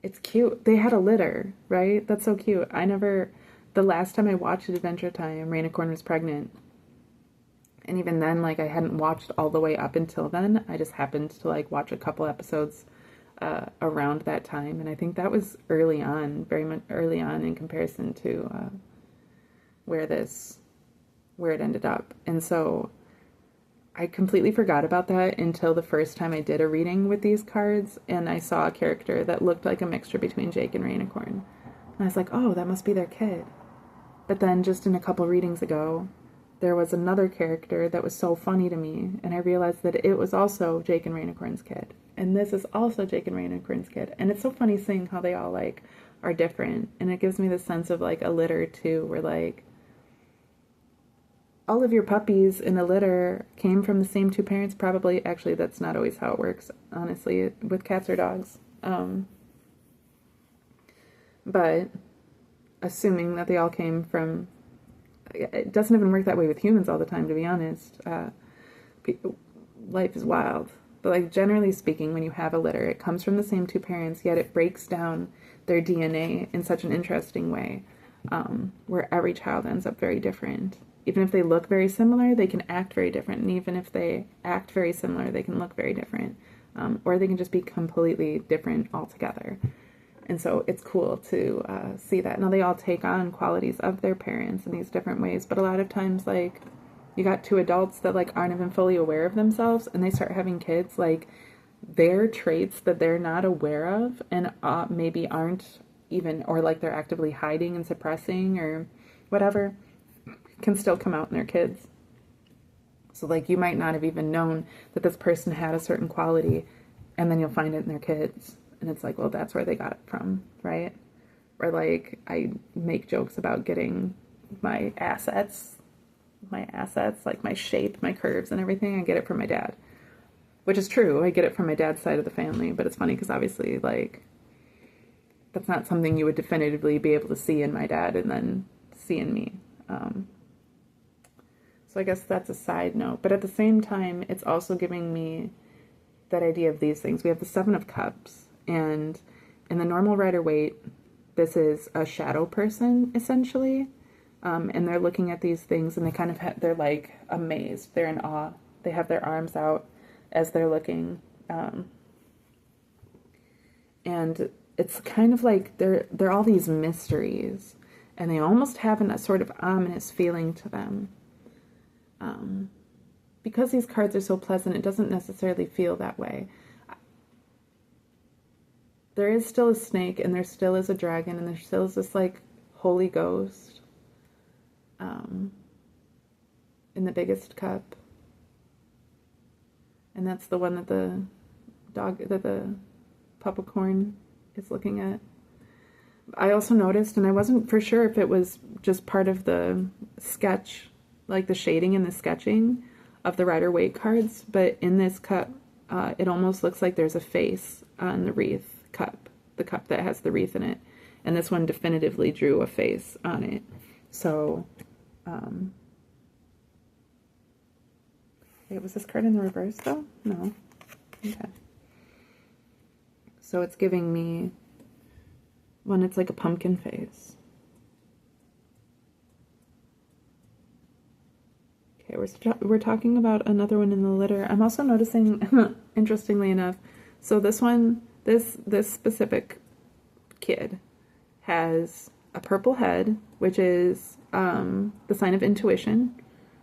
It's cute. They had a litter, right? That's so cute. The last time I watched Adventure Time, Rainicorn was pregnant. And even then, like, I hadn't watched all the way up until then. I just happened to, like, watch a couple episodes around that time. And I think that was early on, very much early on in comparison to where it ended up. And so I completely forgot about that until the first time I did a reading with these cards, and I saw a character that looked like a mixture between Jake and Rainicorn. And I was like, oh, that must be their kid. But then just in a couple readings ago, there was another character that was so funny to me, and I realized that it was also Jake and Rainicorn's kid. And this is also Jake and Rainicorn's kid. And it's so funny seeing how they all, like, are different. And it gives me the sense of, like, a litter, too, where, like, all of your puppies in a litter came from the same two parents, probably. Actually, that's not always how it works, honestly, with cats or dogs. But assuming that they all came from, it doesn't even work that way with humans all the time, to be honest. Life is wild. But like generally speaking, when you have a litter, it comes from the same two parents, yet it breaks down their DNA in such an interesting way, where every child ends up very different. Even if they look very similar, they can act very different. And even if they act very similar, they can look very different. Or they can just be completely different altogether. And so it's cool to see that. Now, they all take on qualities of their parents in these different ways. But a lot of times, like, you got two adults that, like, aren't even fully aware of themselves. And they start having kids, like, their traits that they're not aware of and maybe aren't even, or, like, they're actively hiding and suppressing or whatever, can still come out in their kids. So, like, you might not have even known that this person had a certain quality, and then you'll find it in their kids. And it's like, well, that's where they got it from, right? Or, like, I make jokes about getting my assets, like my shape, my curves and everything, I get it from my dad. Which is true, I get it from my dad's side of the family, but it's funny because obviously, like, that's not something you would definitively be able to see in my dad and then see in me. So I guess that's a side note. But at the same time, it's also giving me that idea of these things. We have the Seven of Cups, and in the normal Rider-Waite, this is a shadow person, essentially. And they're looking at these things, and they kind of they're like amazed. They're in awe. They have their arms out as they're looking. And it's kind of like they're all these mysteries, and they almost have a sort of ominous feeling to them. Because these cards are so pleasant, it doesn't necessarily feel that way. There is still a snake, and there still is a dragon, and there still is this, like, Holy Ghost in the biggest cup. And that's the one that the puppicorn is looking at. I also noticed, and I wasn't for sure if it was just part of the sketch, like the shading and the sketching of the Rider-Waite cards, but in this cup, it almost looks like there's a face on the wreath cup, the cup that has the wreath in it. And this one definitively drew a face on it. So, wait, was this card in the reverse though? No. Okay. So it's giving me one, it's like a pumpkin face. Okay, we're talking about another one in the litter. I'm also noticing, interestingly enough, so this one, this specific kid has a purple head, which is the sign of intuition,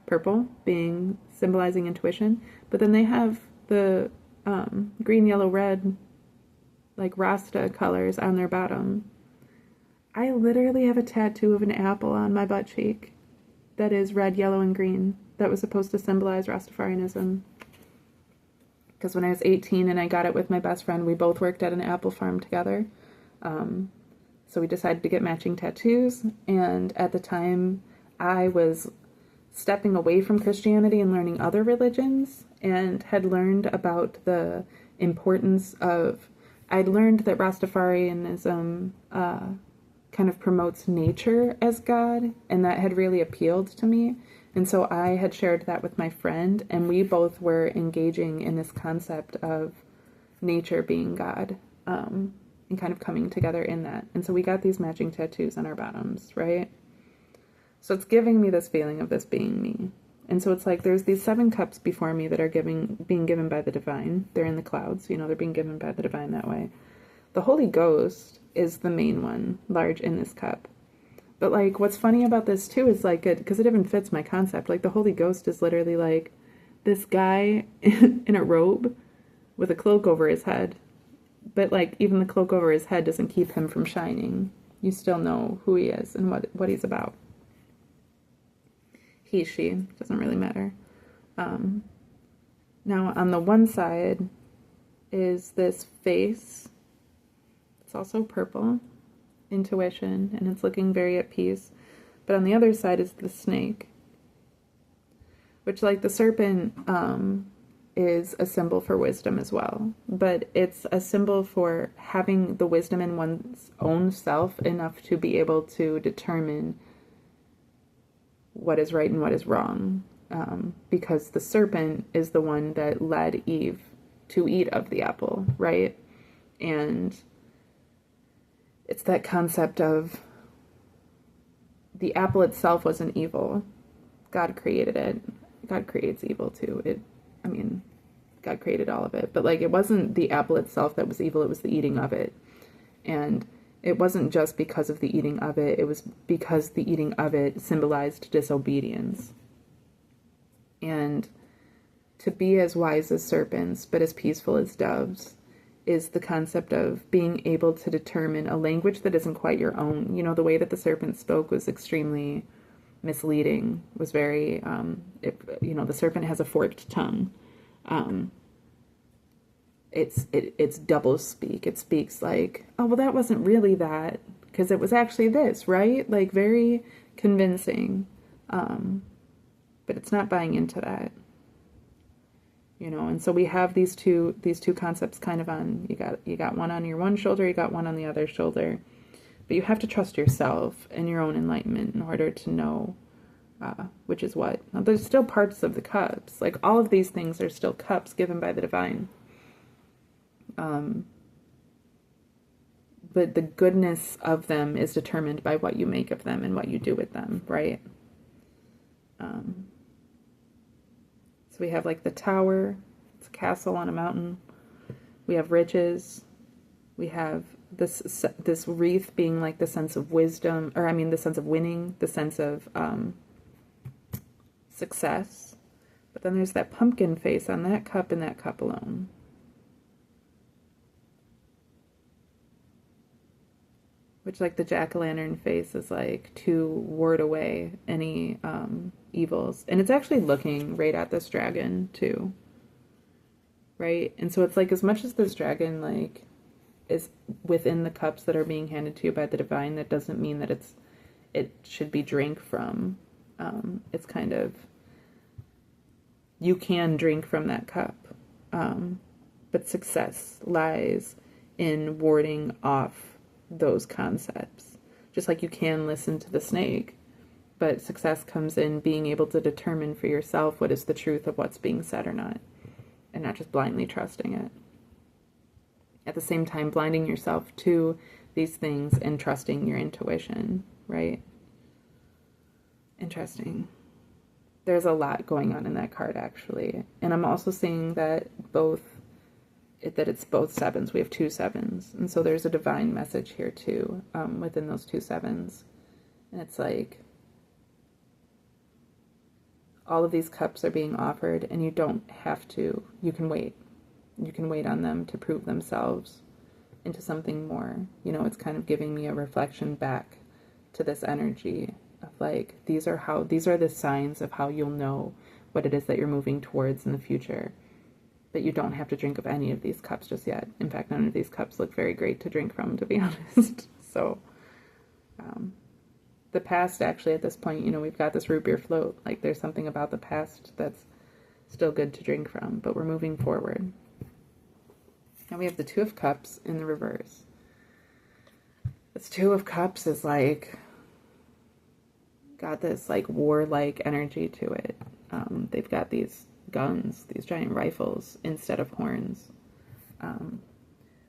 purple being symbolizing intuition, but then they have the green, yellow, red, like Rasta colors on their bottom. I literally have a tattoo of an apple on my butt cheek that is red, yellow, and green. That was supposed to symbolize Rastafarianism. Because when I was 18 and I got it with my best friend, we both worked at an apple farm together. So we decided to get matching tattoos. And at the time, I was stepping away from Christianity and learning other religions, and had learned about the importance of... I'd learned that Rastafarianism kind of promotes nature as God, and that had really appealed to me. And so I had shared that with my friend, and we both were engaging in this concept of nature being God, and kind of coming together in that. And so we got these matching tattoos on our bottoms, right? So it's giving me this feeling of this being me. And so it's like there's these 7 cups before me that are being given by the divine. They're in the clouds, you know, they're being given by the divine that way. The Holy Ghost is the main one, large in this cup. But, like, what's funny about this, too, is, like, because it even fits my concept. Like, the Holy Ghost is literally, like, this guy in a robe with a cloak over his head. But, like, even the cloak over his head doesn't keep him from shining. You still know who he is and what he's about. He, she, doesn't really matter. Now, on the one side is this face. It's also purple. Intuition, and it's looking very at peace. But on the other side is the snake. which, like, the serpent is a symbol for wisdom as well, but it's a symbol for having the wisdom in one's own self enough to be able to determine what is right and what is wrong, because the serpent is the one that led Eve to eat of the apple, right? And it's that concept of the apple itself wasn't evil. God created it. God creates evil too. God created all of it. But, like, it wasn't the apple itself that was evil, it was the eating of it. And it wasn't just because of the eating of it, it was because the eating of it symbolized disobedience. And to be as wise as serpents, but as peaceful as doves, is the concept of being able to determine a language that isn't quite your own. You know, the way that the serpent spoke was extremely misleading, was very, the serpent has a forked tongue. It's double speak. It speaks like, oh, well, that wasn't really that, because it was actually this, right? Like, very convincing. But it's not buying into that. You know, and so we have these two concepts kind of on, you got one on your one shoulder, you got one on the other shoulder. But you have to trust yourself and your own enlightenment in order to know which is what. Now, there's still parts of the cups. Like, all of these things are still cups given by the divine. But the goodness of them is determined by what you make of them and what you do with them, right? So we have, like, the tower. It's a castle on a mountain. We have riches. We have this wreath being, like, the sense of wisdom, or the sense of winning, the sense of success. But then there's that pumpkin face on that cup and that cup alone. Which, like, the jack-o'-lantern face is, like, to ward away any evils. And it's actually looking right at this dragon, too. Right? And so it's, like, as much as this dragon, like, is within the cups that are being handed to you by the divine, that doesn't mean that it should be drank from. It's kind of, you can drink from that cup. But success lies in warding off those concepts. Just like you can listen to the snake, but success comes in being able to determine for yourself what is the truth of what's being said or not, and not just blindly trusting it. At the same time, blinding yourself to these things and trusting your intuition, right? Interesting. There's a lot going on in that card, actually. And I'm also seeing that it's both sevens. We have 2 sevens. And so there's a divine message here too, within those 2 sevens. And it's like, all of these cups are being offered, and you don't have to, you can wait. You can wait on them to prove themselves into something more. You know, it's kind of giving me a reflection back to this energy of, like, these are the signs of how you'll know what it is that you're moving towards in the future. But you don't have to drink of any of these cups just yet. In fact, none of these cups look very great to drink from, to be honest. So, the past, actually, at this point, you know, we've got this root beer float. Like, there's something about the past that's still good to drink from, but we're moving forward. Now we have the 2 of Cups in the reverse. This 2 of Cups is, like, got this, like, warlike energy to it. They've got these guns, these giant rifles instead of horns,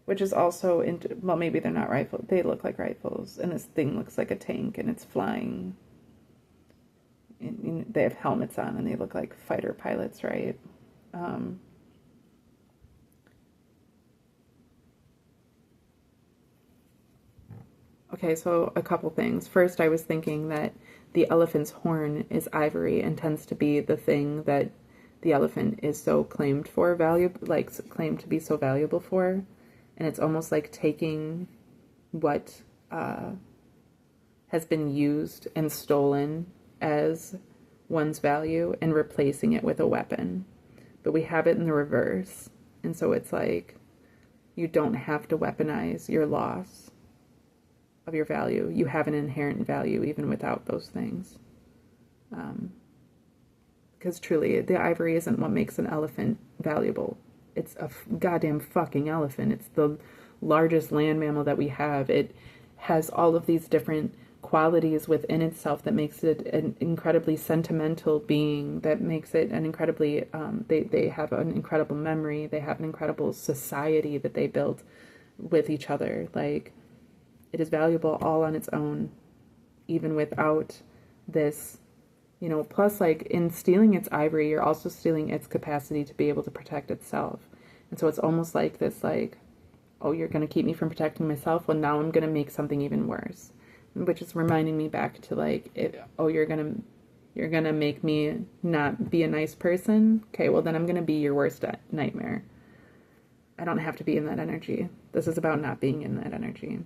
which is also well, maybe they're not rifles, they look like rifles, and this thing looks like a tank, and it's flying, and they have helmets on, and they look like fighter pilots, right? Okay, so a couple things. First, I was thinking that the elephant's horn is ivory and tends to be the thing that the elephant is so claimed to be so valuable for. And it's almost like taking what has been used and stolen as one's value and replacing it with a weapon. But we have it in the reverse. And so it's like, you don't have to weaponize your loss of your value. You have an inherent value even without those things. Because Because truly, the ivory isn't what makes an elephant valuable. It's a goddamn fucking elephant. It's the largest land mammal that we have. It has all of these different qualities within itself that makes it an incredibly sentimental being, that makes it an incredibly, they have an incredible memory. They have an incredible society that they built with each other. Like, it is valuable all on its own, even without this, you know, plus, like, in stealing its ivory, you're also stealing its capacity to be able to protect itself. And so it's almost like this, like, oh, you're going to keep me from protecting myself? Well, now I'm going to make something even worse. Which is reminding me back to, like, you're going to make me not be a nice person? Okay, well, then I'm going to be your worst nightmare. I don't have to be in that energy. This is about not being in that energy.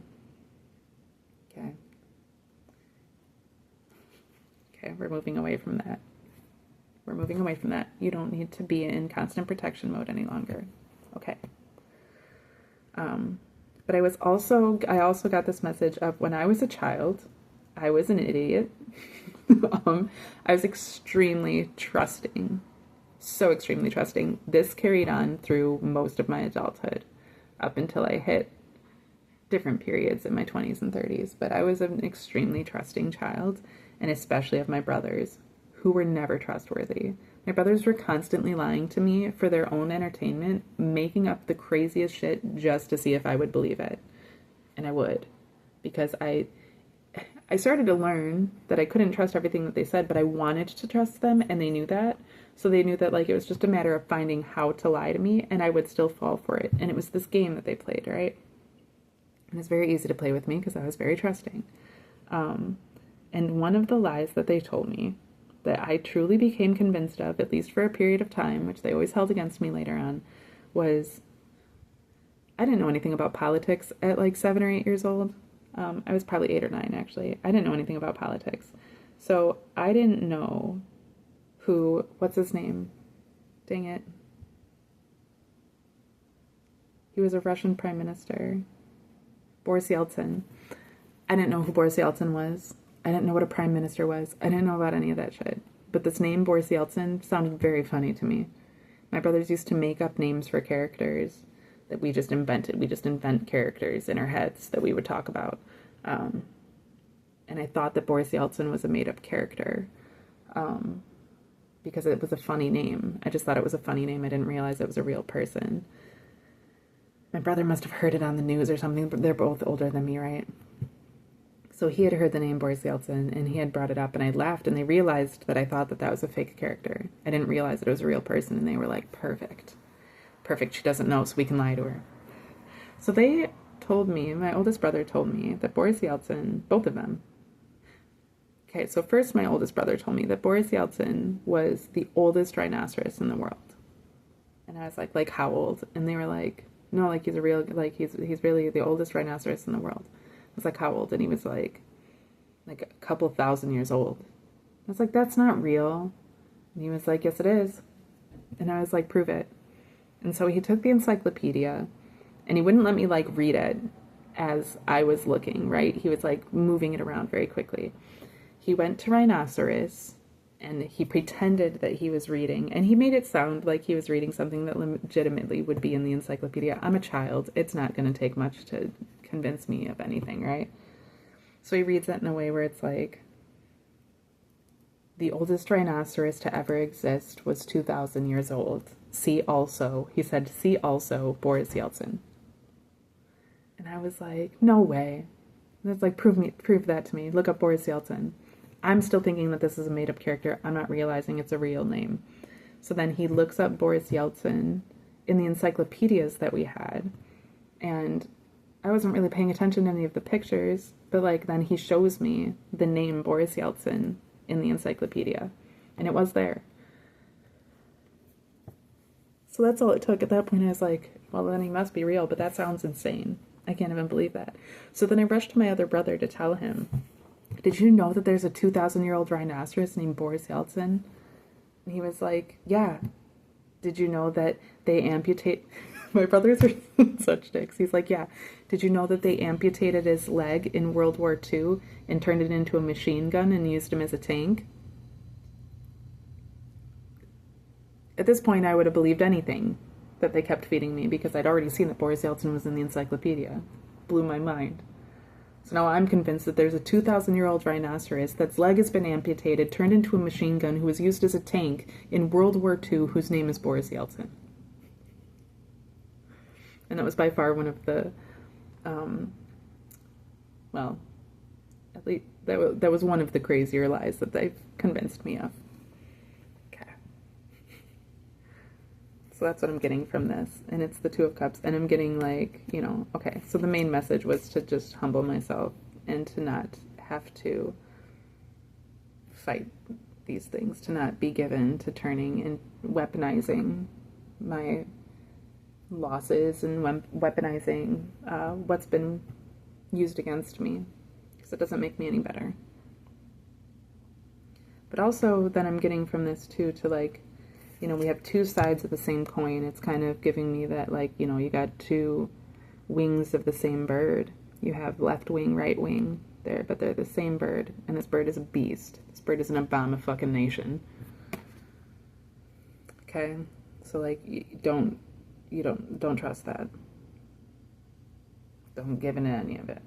Okay. Okay, we're moving away from that. We're moving away from that. You don't need to be in constant protection mode any longer. Okay. But I also got this message of when I was a child, I was an idiot. I was extremely trusting. So extremely trusting. This carried on through most of my adulthood, up until I hit different periods in my 20s and 30s. But I was an extremely trusting child, and especially of my brothers, who were never trustworthy. My brothers were constantly lying to me for their own entertainment, making up the craziest shit just to see if I would believe it. And I would. Because I started to learn that I couldn't trust everything that they said, but I wanted to trust them, and they knew that. So they knew that, like, it was just a matter of finding how to lie to me, and I would still fall for it. And it was this game that they played, right? And it's very easy to play with me because I was very trusting. And one of the lies that they told me, that I truly became convinced of, at least for a period of time, which they always held against me later on, was I didn't know anything about politics at like 7 or 8 years old. I was probably 8 or 9, actually. I didn't know anything about politics. So I didn't know what's his name? Dang it. He was a Russian prime minister. Boris Yeltsin. I didn't know who Boris Yeltsin was. I didn't know what a prime minister was. I didn't know about any of that shit. But this name, Boris Yeltsin, sounded very funny to me. My brothers used to make up names for characters that we just invented. We just invent characters in our heads that we would talk about. And I thought that Boris Yeltsin was a made-up character because it was a funny name. I just thought it was a funny name. I didn't realize it was a real person. My brother must have heard it on the news or something. But they're both older than me, right? So he had heard the name Boris Yeltsin, and he had brought it up, and I laughed, and they realized that I thought that that was a fake character. I didn't realize that it was a real person, and they were like, perfect. Perfect, she doesn't know, so we can lie to her. So they told me, my oldest brother told me, that Boris Yeltsin, both of them. Okay, so first my oldest brother told me that Boris Yeltsin was the oldest rhinoceros in the world. And I was like how old? And they were like, no, like he's really the oldest rhinoceros in the world. I was like, how old? And he was like a couple thousand years old. I was like, that's not real. And he was like, yes, it is. And I was like, prove it. And so he took the encyclopedia, and he wouldn't let me like read it as I was looking, right? He was like moving it around very quickly. He went to rhinoceros, and he pretended that he was reading, and he made it sound like he was reading something that legitimately would be in the encyclopedia. I'm a child. It's not going to take much to convince me of anything, right? So he reads that in a way where it's like, the oldest rhinoceros to ever exist was 2,000 years old. See also, he said, see also Boris Yeltsin. And I was like, no way. And it's like, prove that to me. Look up Boris Yeltsin. I'm still thinking that this is a made-up character. I'm not realizing it's a real name. So then he looks up Boris Yeltsin in the encyclopedias that we had, and I wasn't really paying attention to any of the pictures, but like then he shows me the name Boris Yeltsin in the encyclopedia, and it was there. So that's all it took. At that point I was like, well, then he must be real, but that sounds insane. I can't even believe that. So then I rushed to my other brother to tell him, did you know that there's a 2,000-year-old rhinoceros named Boris Yeltsin? And he was like, yeah. Did you know that they amputate... My brothers are such dicks. He's like, yeah. Did you know that they amputated his leg in World War II and turned it into a machine gun and used him as a tank? at this point, I would have believed anything that they kept feeding me because I'd already seen that Boris Yeltsin was in the encyclopedia. Blew my mind. So now I'm convinced that there's a 2,000-year-old rhinoceros that's leg has been amputated, turned into a machine gun, who was used as a tank in World War II, whose name is Boris Yeltsin. And that was by far one of the, well, at least that was one of the crazier lies that they've convinced me of. Okay. So that's what I'm getting from this. And it's the Two of Cups. And I'm getting like, you know, okay, so the main message was to just humble myself and to not have to fight these things, to not be given to turning and weaponizing my losses and weaponizing what's been used against me, because it doesn't make me any better. But also then I'm getting from this too to like, you know, we have two sides of the same coin. It's kind of giving me that like, you know, you got two wings of the same bird. You have left wing, right wing there, but they're the same bird, and this bird is a beast. This bird is an abomination. Okay, so like don't trust that. Don't give in to any of it.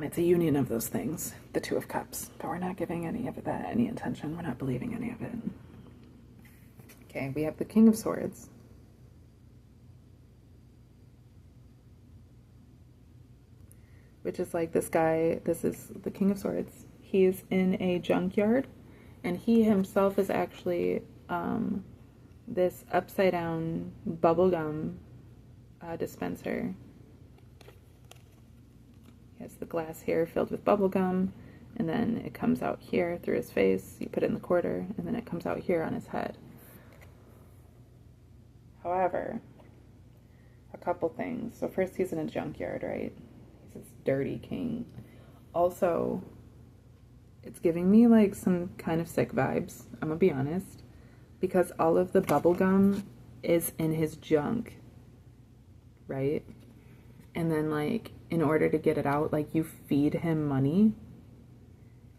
It's a union of those things, the Two of Cups, but we're not giving any of that any attention. We're not believing any of it. Okay, we have the King of Swords. Which is like this guy, this is the King of Swords. He's in a junkyard, and he himself is actually this upside down bubblegum dispenser. He has the glass here filled with bubblegum, and then it comes out here through his face. You put it in the quarter, and then it comes out here on his head. However, a couple things. So first, he's in a junkyard, right? He's this dirty king. Also, it's giving me like some kind of sick vibes, I'm gonna be honest, because all of the bubblegum is in his junk, right? And then like, in order to get it out, like you feed him money,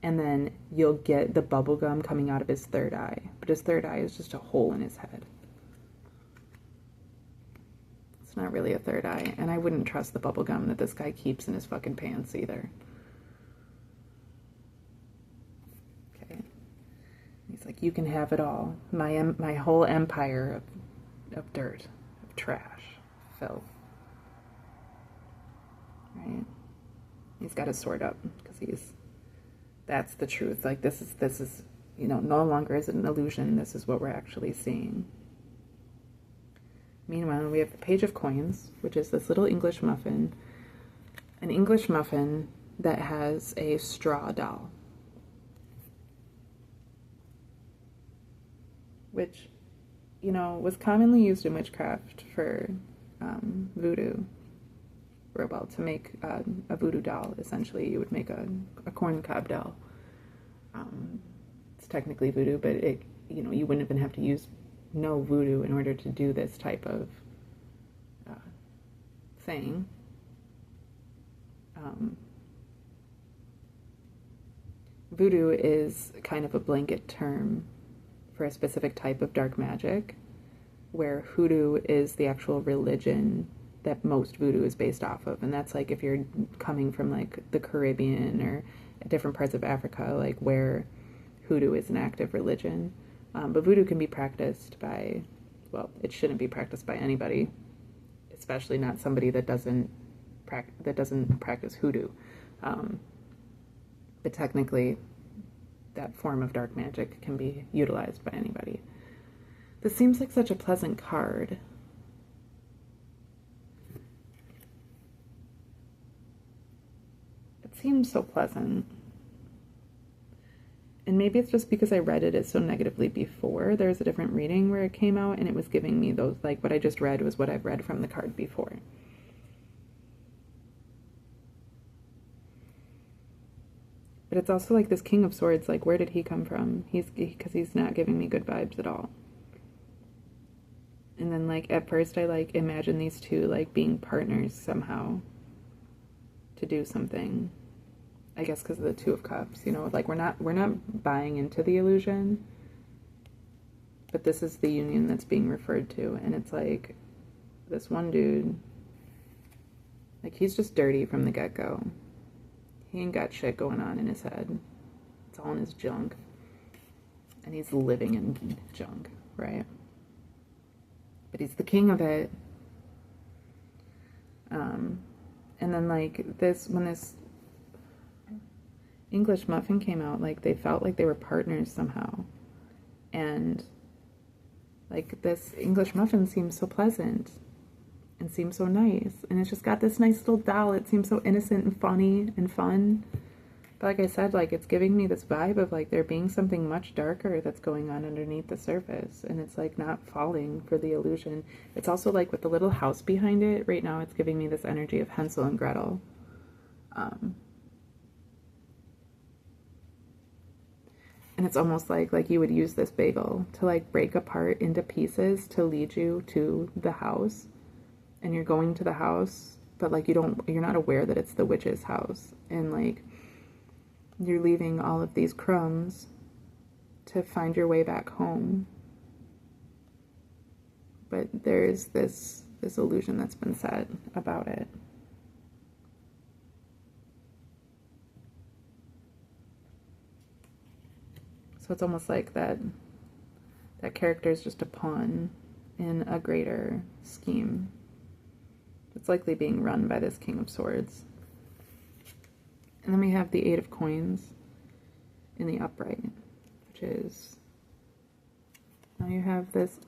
and then you'll get the bubblegum coming out of his third eye. But his third eye is just a hole in his head. It's not really a third eye, and I wouldn't trust the bubblegum that this guy keeps in his fucking pants either. Okay. He's like, you can have it all. My whole empire of dirt, of trash, filth. Right? He's got his sword up because that's the truth. Like this is, you know, no longer is it an illusion. This is what we're actually seeing. Meanwhile, we have the Page of Coins, which is this little English muffin. An English muffin that has a straw doll. Which, you know, was commonly used in witchcraft for voodoo. Well, to make a voodoo doll, essentially, you would make a corn cob doll. It's technically voodoo, but it, you know, you wouldn't even have to use no voodoo in order to do this type of thing. Voodoo is kind of a blanket term for a specific type of dark magic, where hoodoo is the actual religion that most voodoo is based off of. And that's like if you're coming from like the Caribbean or different parts of Africa, like where hoodoo is an active religion. But voodoo can be practiced by, well, it shouldn't be practiced by anybody, especially not somebody that doesn't practice hoodoo. But technically, that form of dark magic can be utilized by anybody. This seems like such a pleasant card. Seems so pleasant. And maybe it's just because I read it so negatively before. There's a different reading where it came out and it was giving me those, like what I just read was what I've read from the card before. But it's also like this King of Swords, like where did he come from? Because he's not giving me good vibes at all. And then like at first I like imagine these two like being partners somehow to do something. I guess because of the Two of Cups, you know, like we're not buying into the illusion, but this is the union that's being referred to. And it's like, this one dude, like, he's just dirty from the get-go. He ain't got shit going on in his head. It's all in his junk. And he's living in junk, right? But he's the king of it. And then, like, when this English muffin came out, like, they felt like they were partners somehow. And, like, this English muffin seems so pleasant and seems so nice. And it's just got this nice little doll. It seems so innocent and funny and fun. But like I said, like, it's giving me this vibe of, like, there being something much darker that's going on underneath the surface. And it's, like, not falling for the illusion. It's also, like, with the little house behind it, right now it's giving me this energy of Hansel and Gretel. And it's almost like you would use this bagel to, like, break apart into pieces to lead you to the house. And you're going to the house, but, like, you're not aware that it's the witch's house. And, like, you're leaving all of these crumbs to find your way back home. But there's this illusion that's been set about it. So it's almost like that character is just a pawn in a greater scheme. It's likely being run by this King of Swords. And then we have the Eight of Coins in the upright, which is, now you have this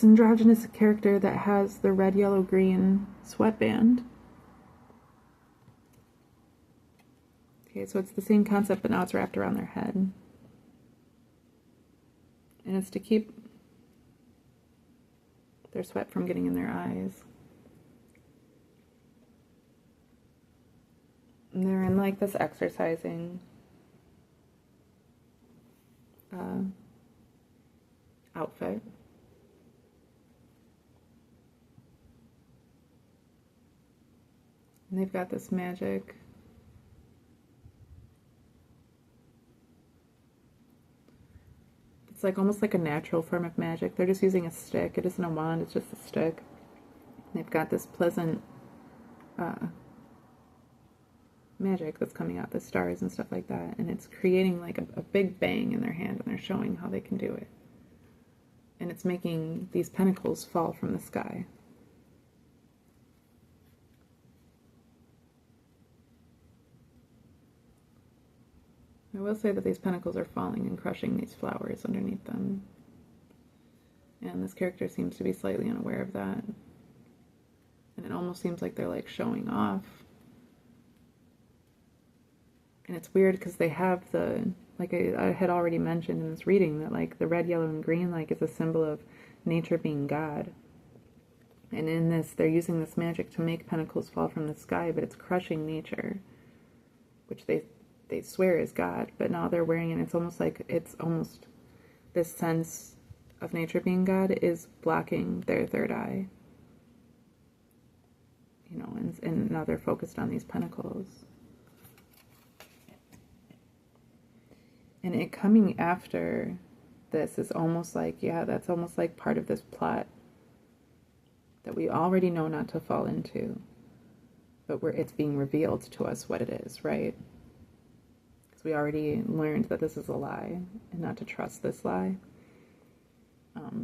androgynous character that has the red, yellow, green sweatband. Okay, so it's the same concept, but now it's wrapped around their head. And it's to keep their sweat from getting in their eyes. And they're in, like, this exercising outfit. And they've got this magic. It's like almost like a natural form of magic. They're just using a stick. It isn't a wand, it's just a stick. And they've got this pleasant magic that's coming out, the stars and stuff like that. And it's creating like a big bang in their hand, and they're showing how they can do it. And it's making these pentacles fall from the sky. I will say that these pentacles are falling and crushing these flowers underneath them. And this character seems to be slightly unaware of that. And it almost seems like they're like showing off. And it's weird because they have the, like I had already mentioned in this reading, that like the red, yellow, and green like is a symbol of nature being God. And in this, they're using this magic to make pentacles fall from the sky, but it's crushing nature, which they swear is God, but now they're wearing it. It's almost this sense of nature being God is blocking their third eye. You know, and now they're focused on these pentacles. And it coming after this is almost like, yeah, that's almost like part of this plot that we already know not to fall into, but it's being revealed to us what it is, right? Because we already learned that this is a lie and not to trust this lie.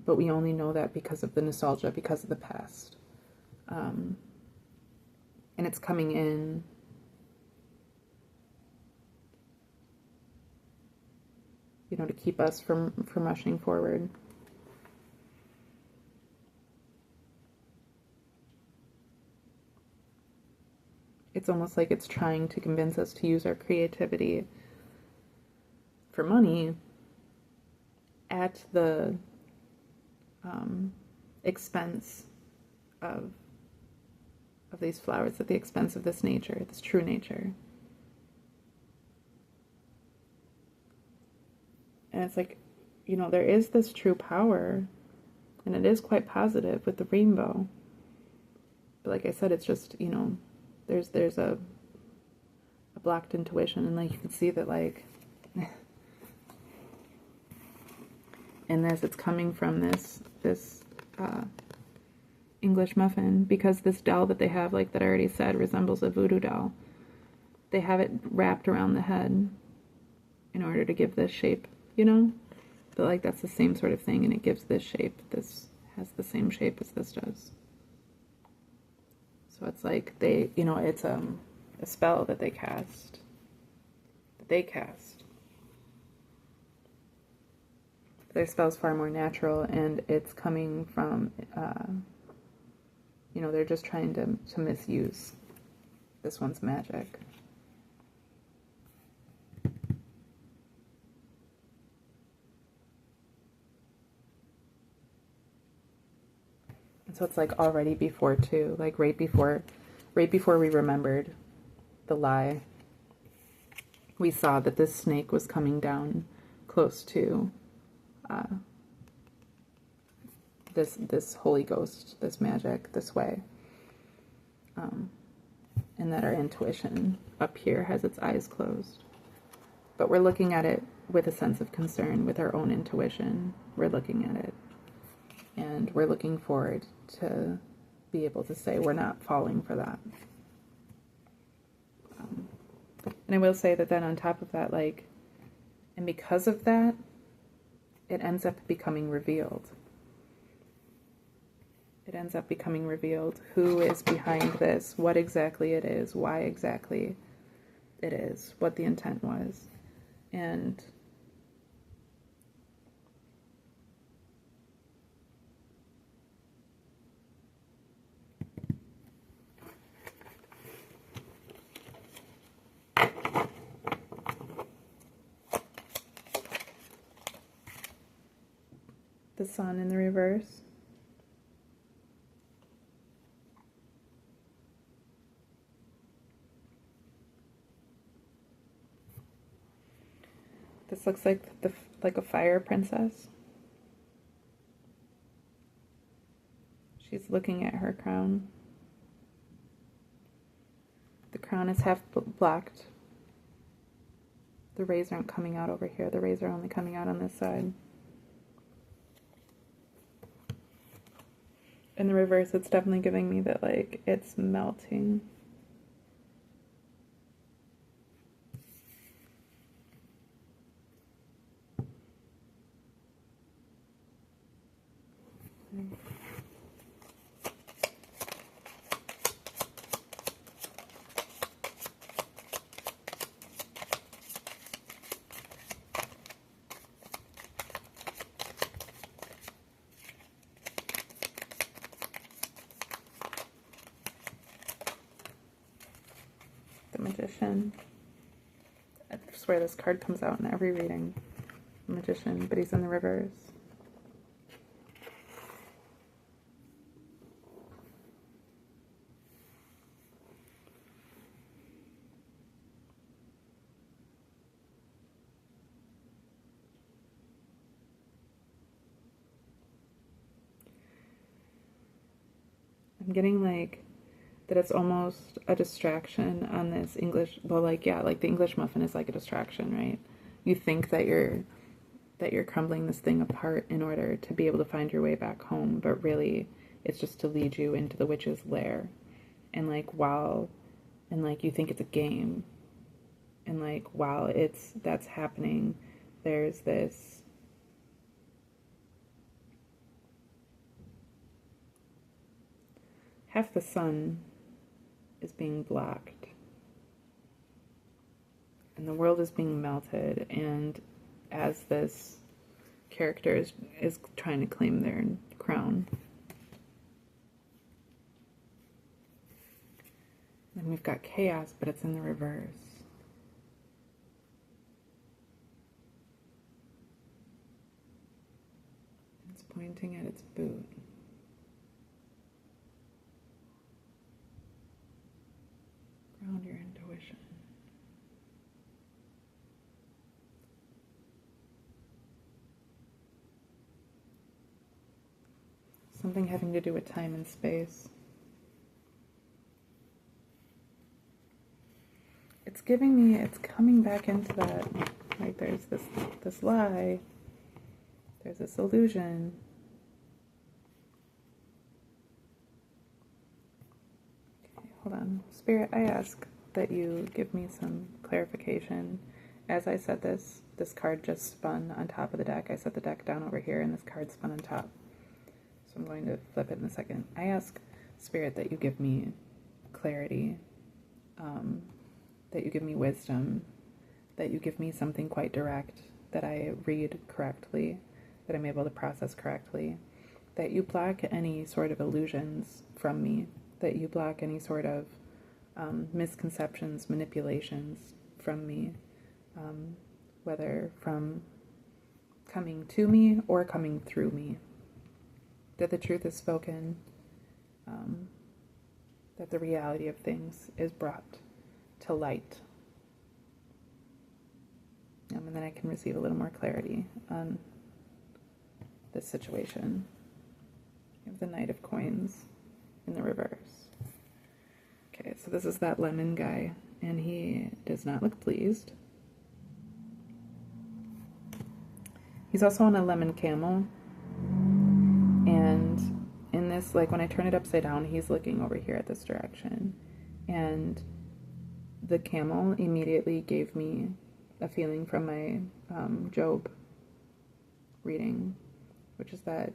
But we only know that because of the nostalgia, because of the past. And it's coming in to keep us from rushing forward. It's almost like it's trying to convince us to use our creativity for money at the expense of these flowers, at the expense of this nature, this true nature. And it's like, there is this true power, and it is quite positive with the rainbow. But like I said, it's just, there's a blocked intuition, and like you can see that like in this, it's coming from this English muffin, because this doll that they have, like that I already said, resembles a voodoo doll. They have it wrapped around the head in order to give this shape, you know? But like that's the same sort of thing, and it gives this shape. This has the same shape as this does. So it's like they, you know, it's a spell that they cast. Their spell's far more natural, and it's coming from, you know, they're just trying to misuse this one's magic. And so it's like already before too, like right before we remembered the lie, we saw that this snake was coming down close to this Holy Ghost, this magic, this way. And that our intuition up here has its eyes closed. But we're looking at it with a sense of concern, with our own intuition. We're looking at it. And we're looking forward to be able to say we're not falling for that. And I will say that then on top of that, like, and because of that, it ends up becoming revealed. It ends up becoming revealed who is behind this, what exactly it is, why exactly it is, what the intent was. And the sun in the reverse. This looks like a fire princess. She's looking at her crown. The crown is half blocked. The rays aren't coming out over here. The rays are only coming out on this side. In the reverse, it's definitely giving me that, like, it's melting. The Magician. I swear this card comes out in every reading. The Magician, but he's in the reverse. I'm getting like that it's almost a distraction on this English, well, like, yeah, like the English muffin is like a distraction, right? You think that you're crumbling this thing apart in order to be able to find your way back home, but really it's just to lead you into the witch's lair. And like you think it's a game, and like while that's happening, there's this half the sun is being blocked, and the world is being melted, and as this character is trying to claim their crown. Then we've got chaos, but it's in the reverse. It's pointing at its boot. Ground your intuition. Something having to do with time and space. It's giving me, it's coming back into that, like there's this lie There's this illusion. Okay, hold on. Spirit, I ask that you give me some clarification. As I said this card just spun on top of the deck. I set the deck down over here and this card spun on top. So I'm going to flip it in a second. I ask Spirit that you give me clarity, that you give me wisdom, that you give me something quite direct, that I read correctly, that I'm able to process correctly, that you block any sort of illusions from me, that you block any sort of misconceptions, manipulations from me, whether from coming to me or coming through me, that the truth is spoken, that the reality of things is brought to light. And then I can receive a little more clarity on this situation. You have the Knight of Coins in the reverse. Okay, so this is that lemon guy, and he does not look pleased. He's also on a lemon camel, and in this, like when I turn it upside down, he's looking over here at this direction, and the camel immediately gave me a feeling from my Job reading, which is that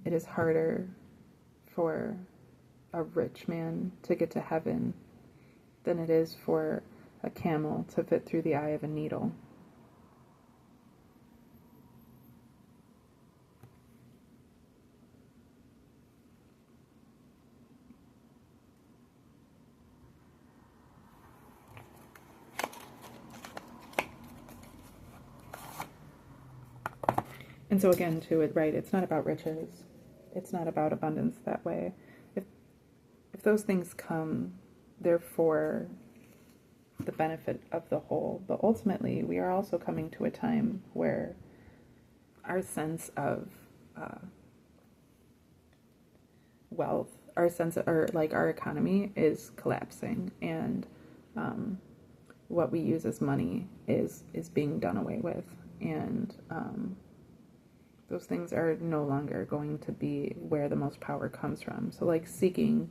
it is harder for a rich man to get to heaven than it is for a camel to fit through the eye of a needle. And so again, too, right, it's not about riches. It's not about abundance that way. If those things come, they're for the benefit of the whole. But ultimately, we are also coming to a time where our sense of wealth, our sense of, or like our economy is collapsing, and what we use as money is being done away with, and those things are no longer going to be where the most power comes from. So like seeking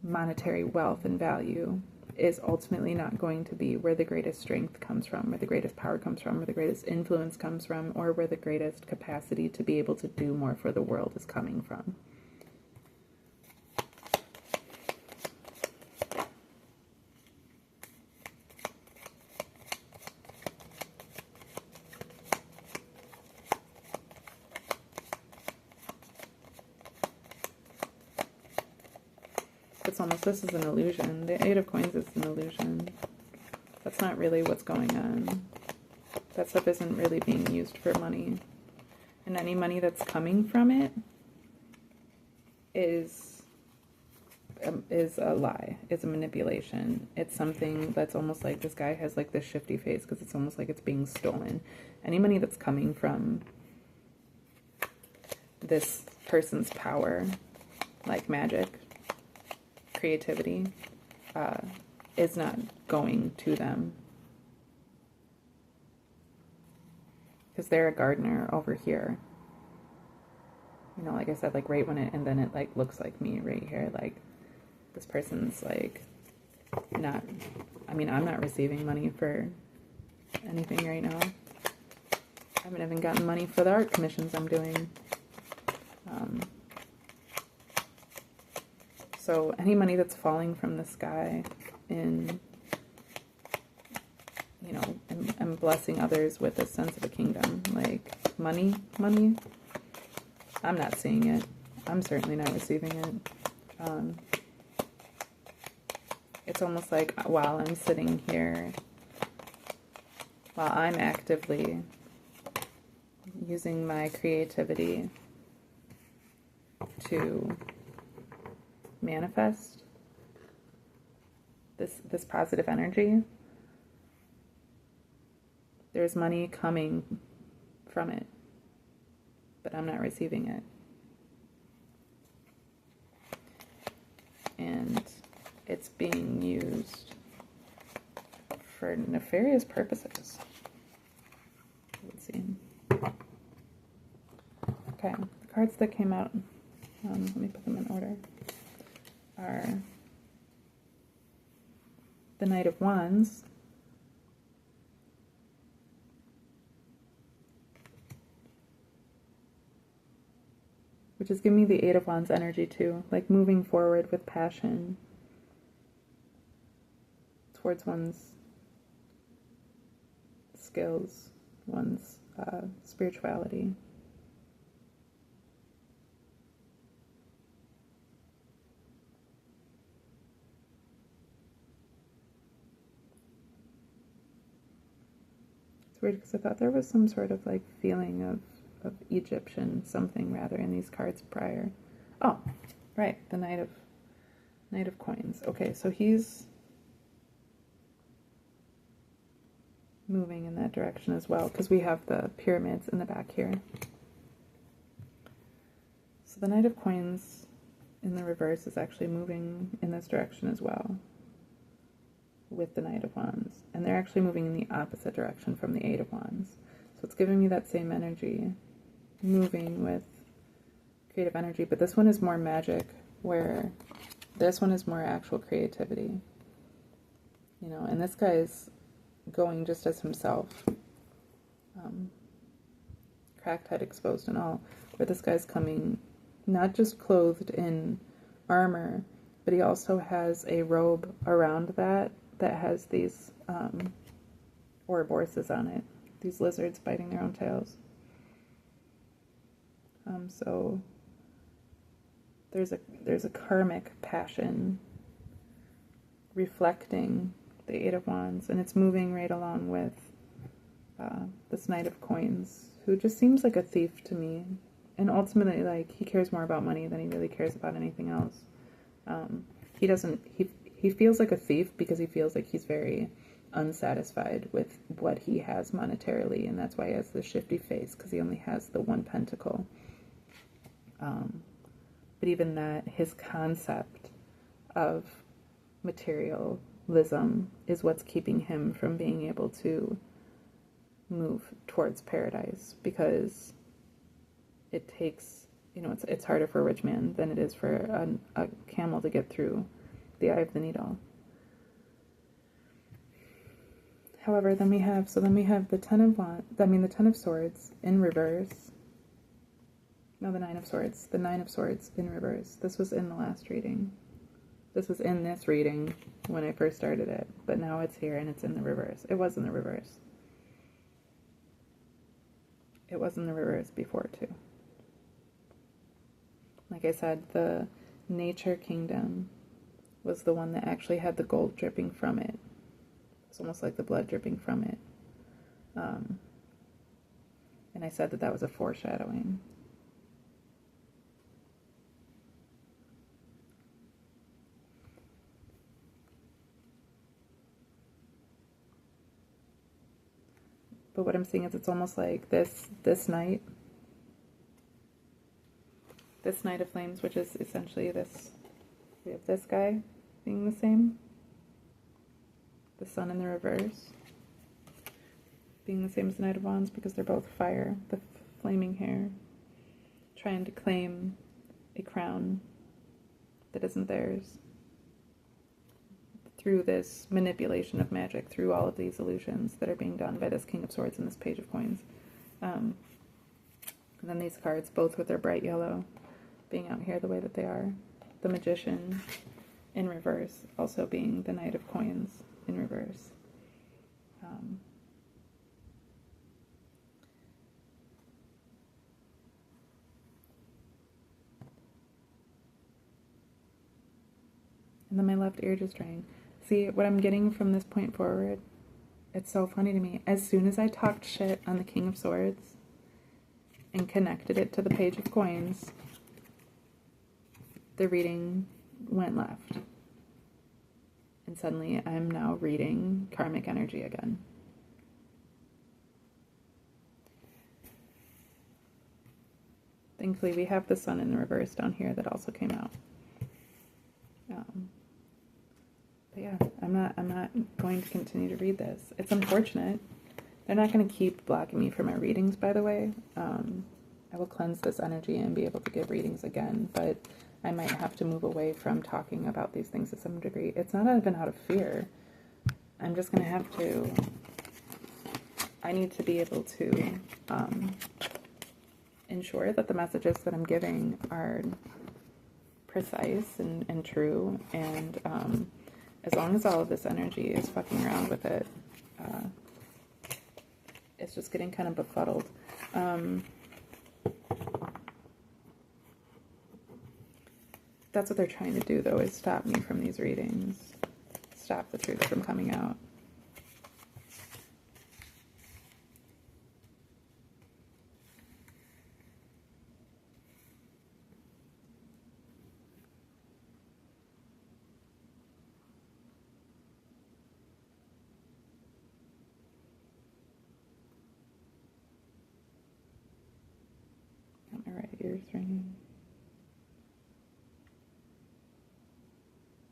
monetary wealth and value is ultimately not going to be where the greatest strength comes from, where the greatest power comes from, where the greatest influence comes from, or where the greatest capacity to be able to do more for the world is coming from. It's almost, this is an illusion. The Eight of Coins is an illusion. That's not really what's going on. That stuff isn't really being used for money. And any money that's coming from it is a lie. It's a manipulation. It's something that's almost like, this guy has like this shifty face because it's almost like it's being stolen. Any money that's coming from this person's power, like magic, creativity, is not going to them, because they're a gardener over here, you know, like I said, like right when it, and then it like looks like me right here, like this person's like not, I mean, I'm not receiving money for anything right now. I haven't even gotten money for the art commissions I'm doing. So any money that's falling from the sky in, you know, I'm blessing others with a sense of a kingdom. Like money, I'm not seeing it. I'm certainly not receiving it. It's almost like while I'm sitting here, while I'm actively using my creativity to manifest this positive energy, there's money coming from it, but I'm not receiving it. And it's being used for nefarious purposes. Let's see. Okay, the cards that came out, let me put them in order, are the Knight of Wands, which is giving me the Eight of Wands energy too, like moving forward with passion towards one's skills, one's spirituality. It's weird because I thought there was some sort of like feeling of Egyptian something rather in these cards prior. Oh, right, the Knight of Coins. Okay, so he's moving in that direction as well because we have the pyramids in the back here. So the Knight of Coins in the reverse is actually moving in this direction as well with the Knight of Wands, and they're actually moving in the opposite direction from the Eight of Wands. So it's giving me that same energy, moving with creative energy, but this one is more magic, where this one is more actual creativity, you know, and this guy's going just as himself, cracked head exposed and all, where this guy's coming not just clothed in armor, but he also has a robe around that has these Ouroboroses on it, these lizards biting their own tails. So there's a karmic passion reflecting the Eight of Wands, and it's moving right along with this Knight of Coins, who just seems like a thief to me, and ultimately, like, he cares more about money than he really cares about anything else. He feels like a thief because he feels like he's very unsatisfied with what he has monetarily, and that's why he has the shifty face, because he only has the one pentacle. But even that, his concept of materialism is what's keeping him from being able to move towards paradise, because it takes, you know, it's harder for a rich man than it is for a camel to get through the eye of the needle. However, then we have the the Ten of Swords in reverse. No, the Nine of Swords. The Nine of Swords in reverse. This was in the last reading. This was in this reading when I first started it, but now it's here and it's in the reverse. It was in the reverse. It was in the reverse before too. Like I said, the Nature Kingdom was the one that actually had the gold dripping from it. It's almost like the blood dripping from it. And I said that was a foreshadowing. But what I'm seeing is it's almost like this Knight of Flames, which is essentially this. We have this guy being the same. The Sun in the reverse being the same as the Knight of Wands, because they're both fire. The flaming hair, trying to claim a crown that isn't theirs through this manipulation of magic, through all of these illusions that are being done by this King of Swords and this Page of Coins. And then these cards, both with their bright yellow, being out here the way that they are. The Magician in reverse, also being the Knight of Coins in reverse. And then my left ear just rang. See, what I'm getting from this point forward, it's so funny to me. As soon as I talked shit on the King of Swords and connected it to the Page of Coins, the reading went left. And suddenly I'm now reading karmic energy again. Thankfully, we have the Sun in the reverse down here that also came out. But yeah, I'm not going to continue to read this. It's unfortunate. They're not going to keep blocking me for my readings, by the way. I will cleanse this energy and be able to give readings again, but I might have to move away from talking about these things to some degree. It's not even out of fear. I'm just going to have to, I need to be able to ensure that the messages that I'm giving are precise and true, and as long as all of this energy is fucking around with it, it's just getting kind of befuddled. That's what they're trying to do, though, is stop me from these readings. Stop the truth from coming out. Got my right ears ringing.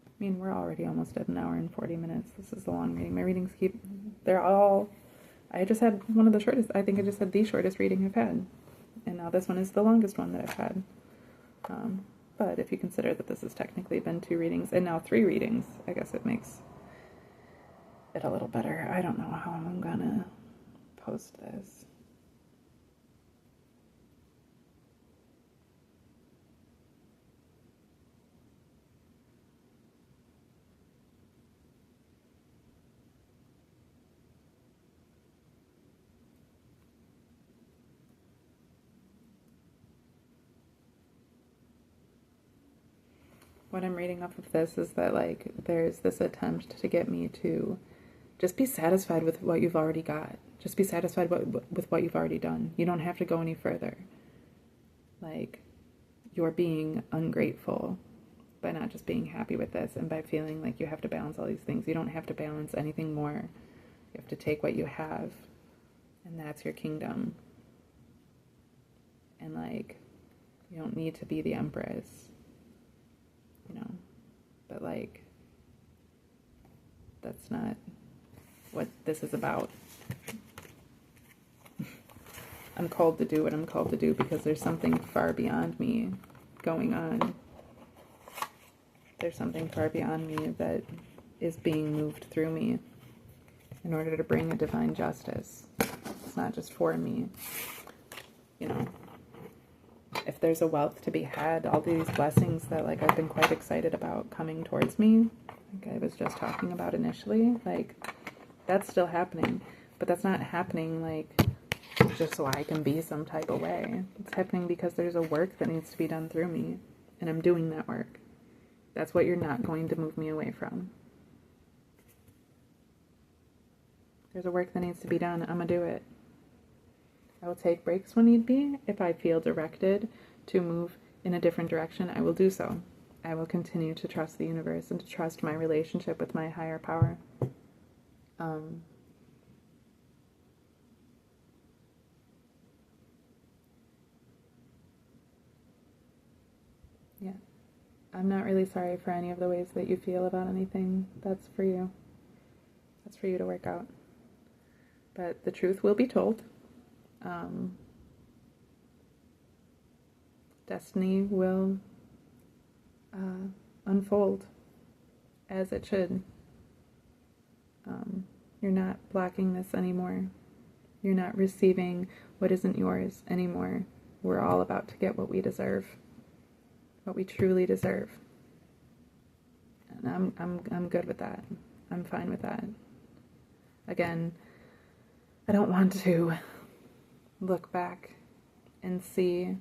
I mean, we're already almost at an hour and 40 minutes. This is a long reading. My readings they're all, I just had one of the shortest, I think I just had the shortest reading I've had. And now this one is the longest one that I've had. But if you consider that this has technically been 2 readings, and now 3 readings, I guess it makes it a little better. I don't know how I'm gonna post this. What I'm reading off of this is that, like, there's this attempt to get me to just be satisfied with what you've already got. Just be satisfied with what you've already done. You don't have to go any further. Like, you're being ungrateful by not just being happy with this and by feeling like you have to balance all these things. You don't have to balance anything more. You have to take what you have, and that's your kingdom. And, like, you don't need to be the empress. You know, but like, that's not what this is about. I'm called to do what I'm called to do because there's something far beyond me going on. There's something far beyond me that is being moved through me in order to bring a divine justice. It's not just for me, you know. If there's a wealth to be had, all these blessings that, like, I've been quite excited about coming towards me, like I was just talking about initially, like, that's still happening. But that's not happening, like, just so I can be some type of way. It's happening because there's a work that needs to be done through me, and I'm doing that work. That's what you're not going to move me away from. There's a work that needs to be done. I'm gonna do it. I will take breaks when need be. If I feel directed to move in a different direction, I will do so. I will continue to trust the universe and to trust my relationship with my higher power. Yeah. I'm not really sorry for any of the ways that you feel about anything. That's for you. That's for you to work out. But the truth will be told. Destiny will unfold as it should. You're not blocking this anymore. You're not receiving what isn't yours anymore. We're all about to get what we deserve, what we truly deserve. And I'm good with that. I'm fine with that. Again, I don't want to look back and see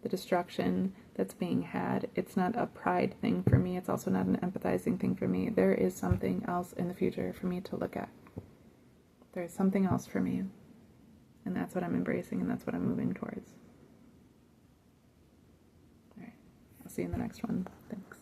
the destruction that's being had. It's not a pride thing for me. It's also not an empathizing thing for me. There is something else in the future for me to look at. There is something else for me. And that's what I'm embracing, and that's what I'm moving towards. All right. I'll see you in the next one. Thanks.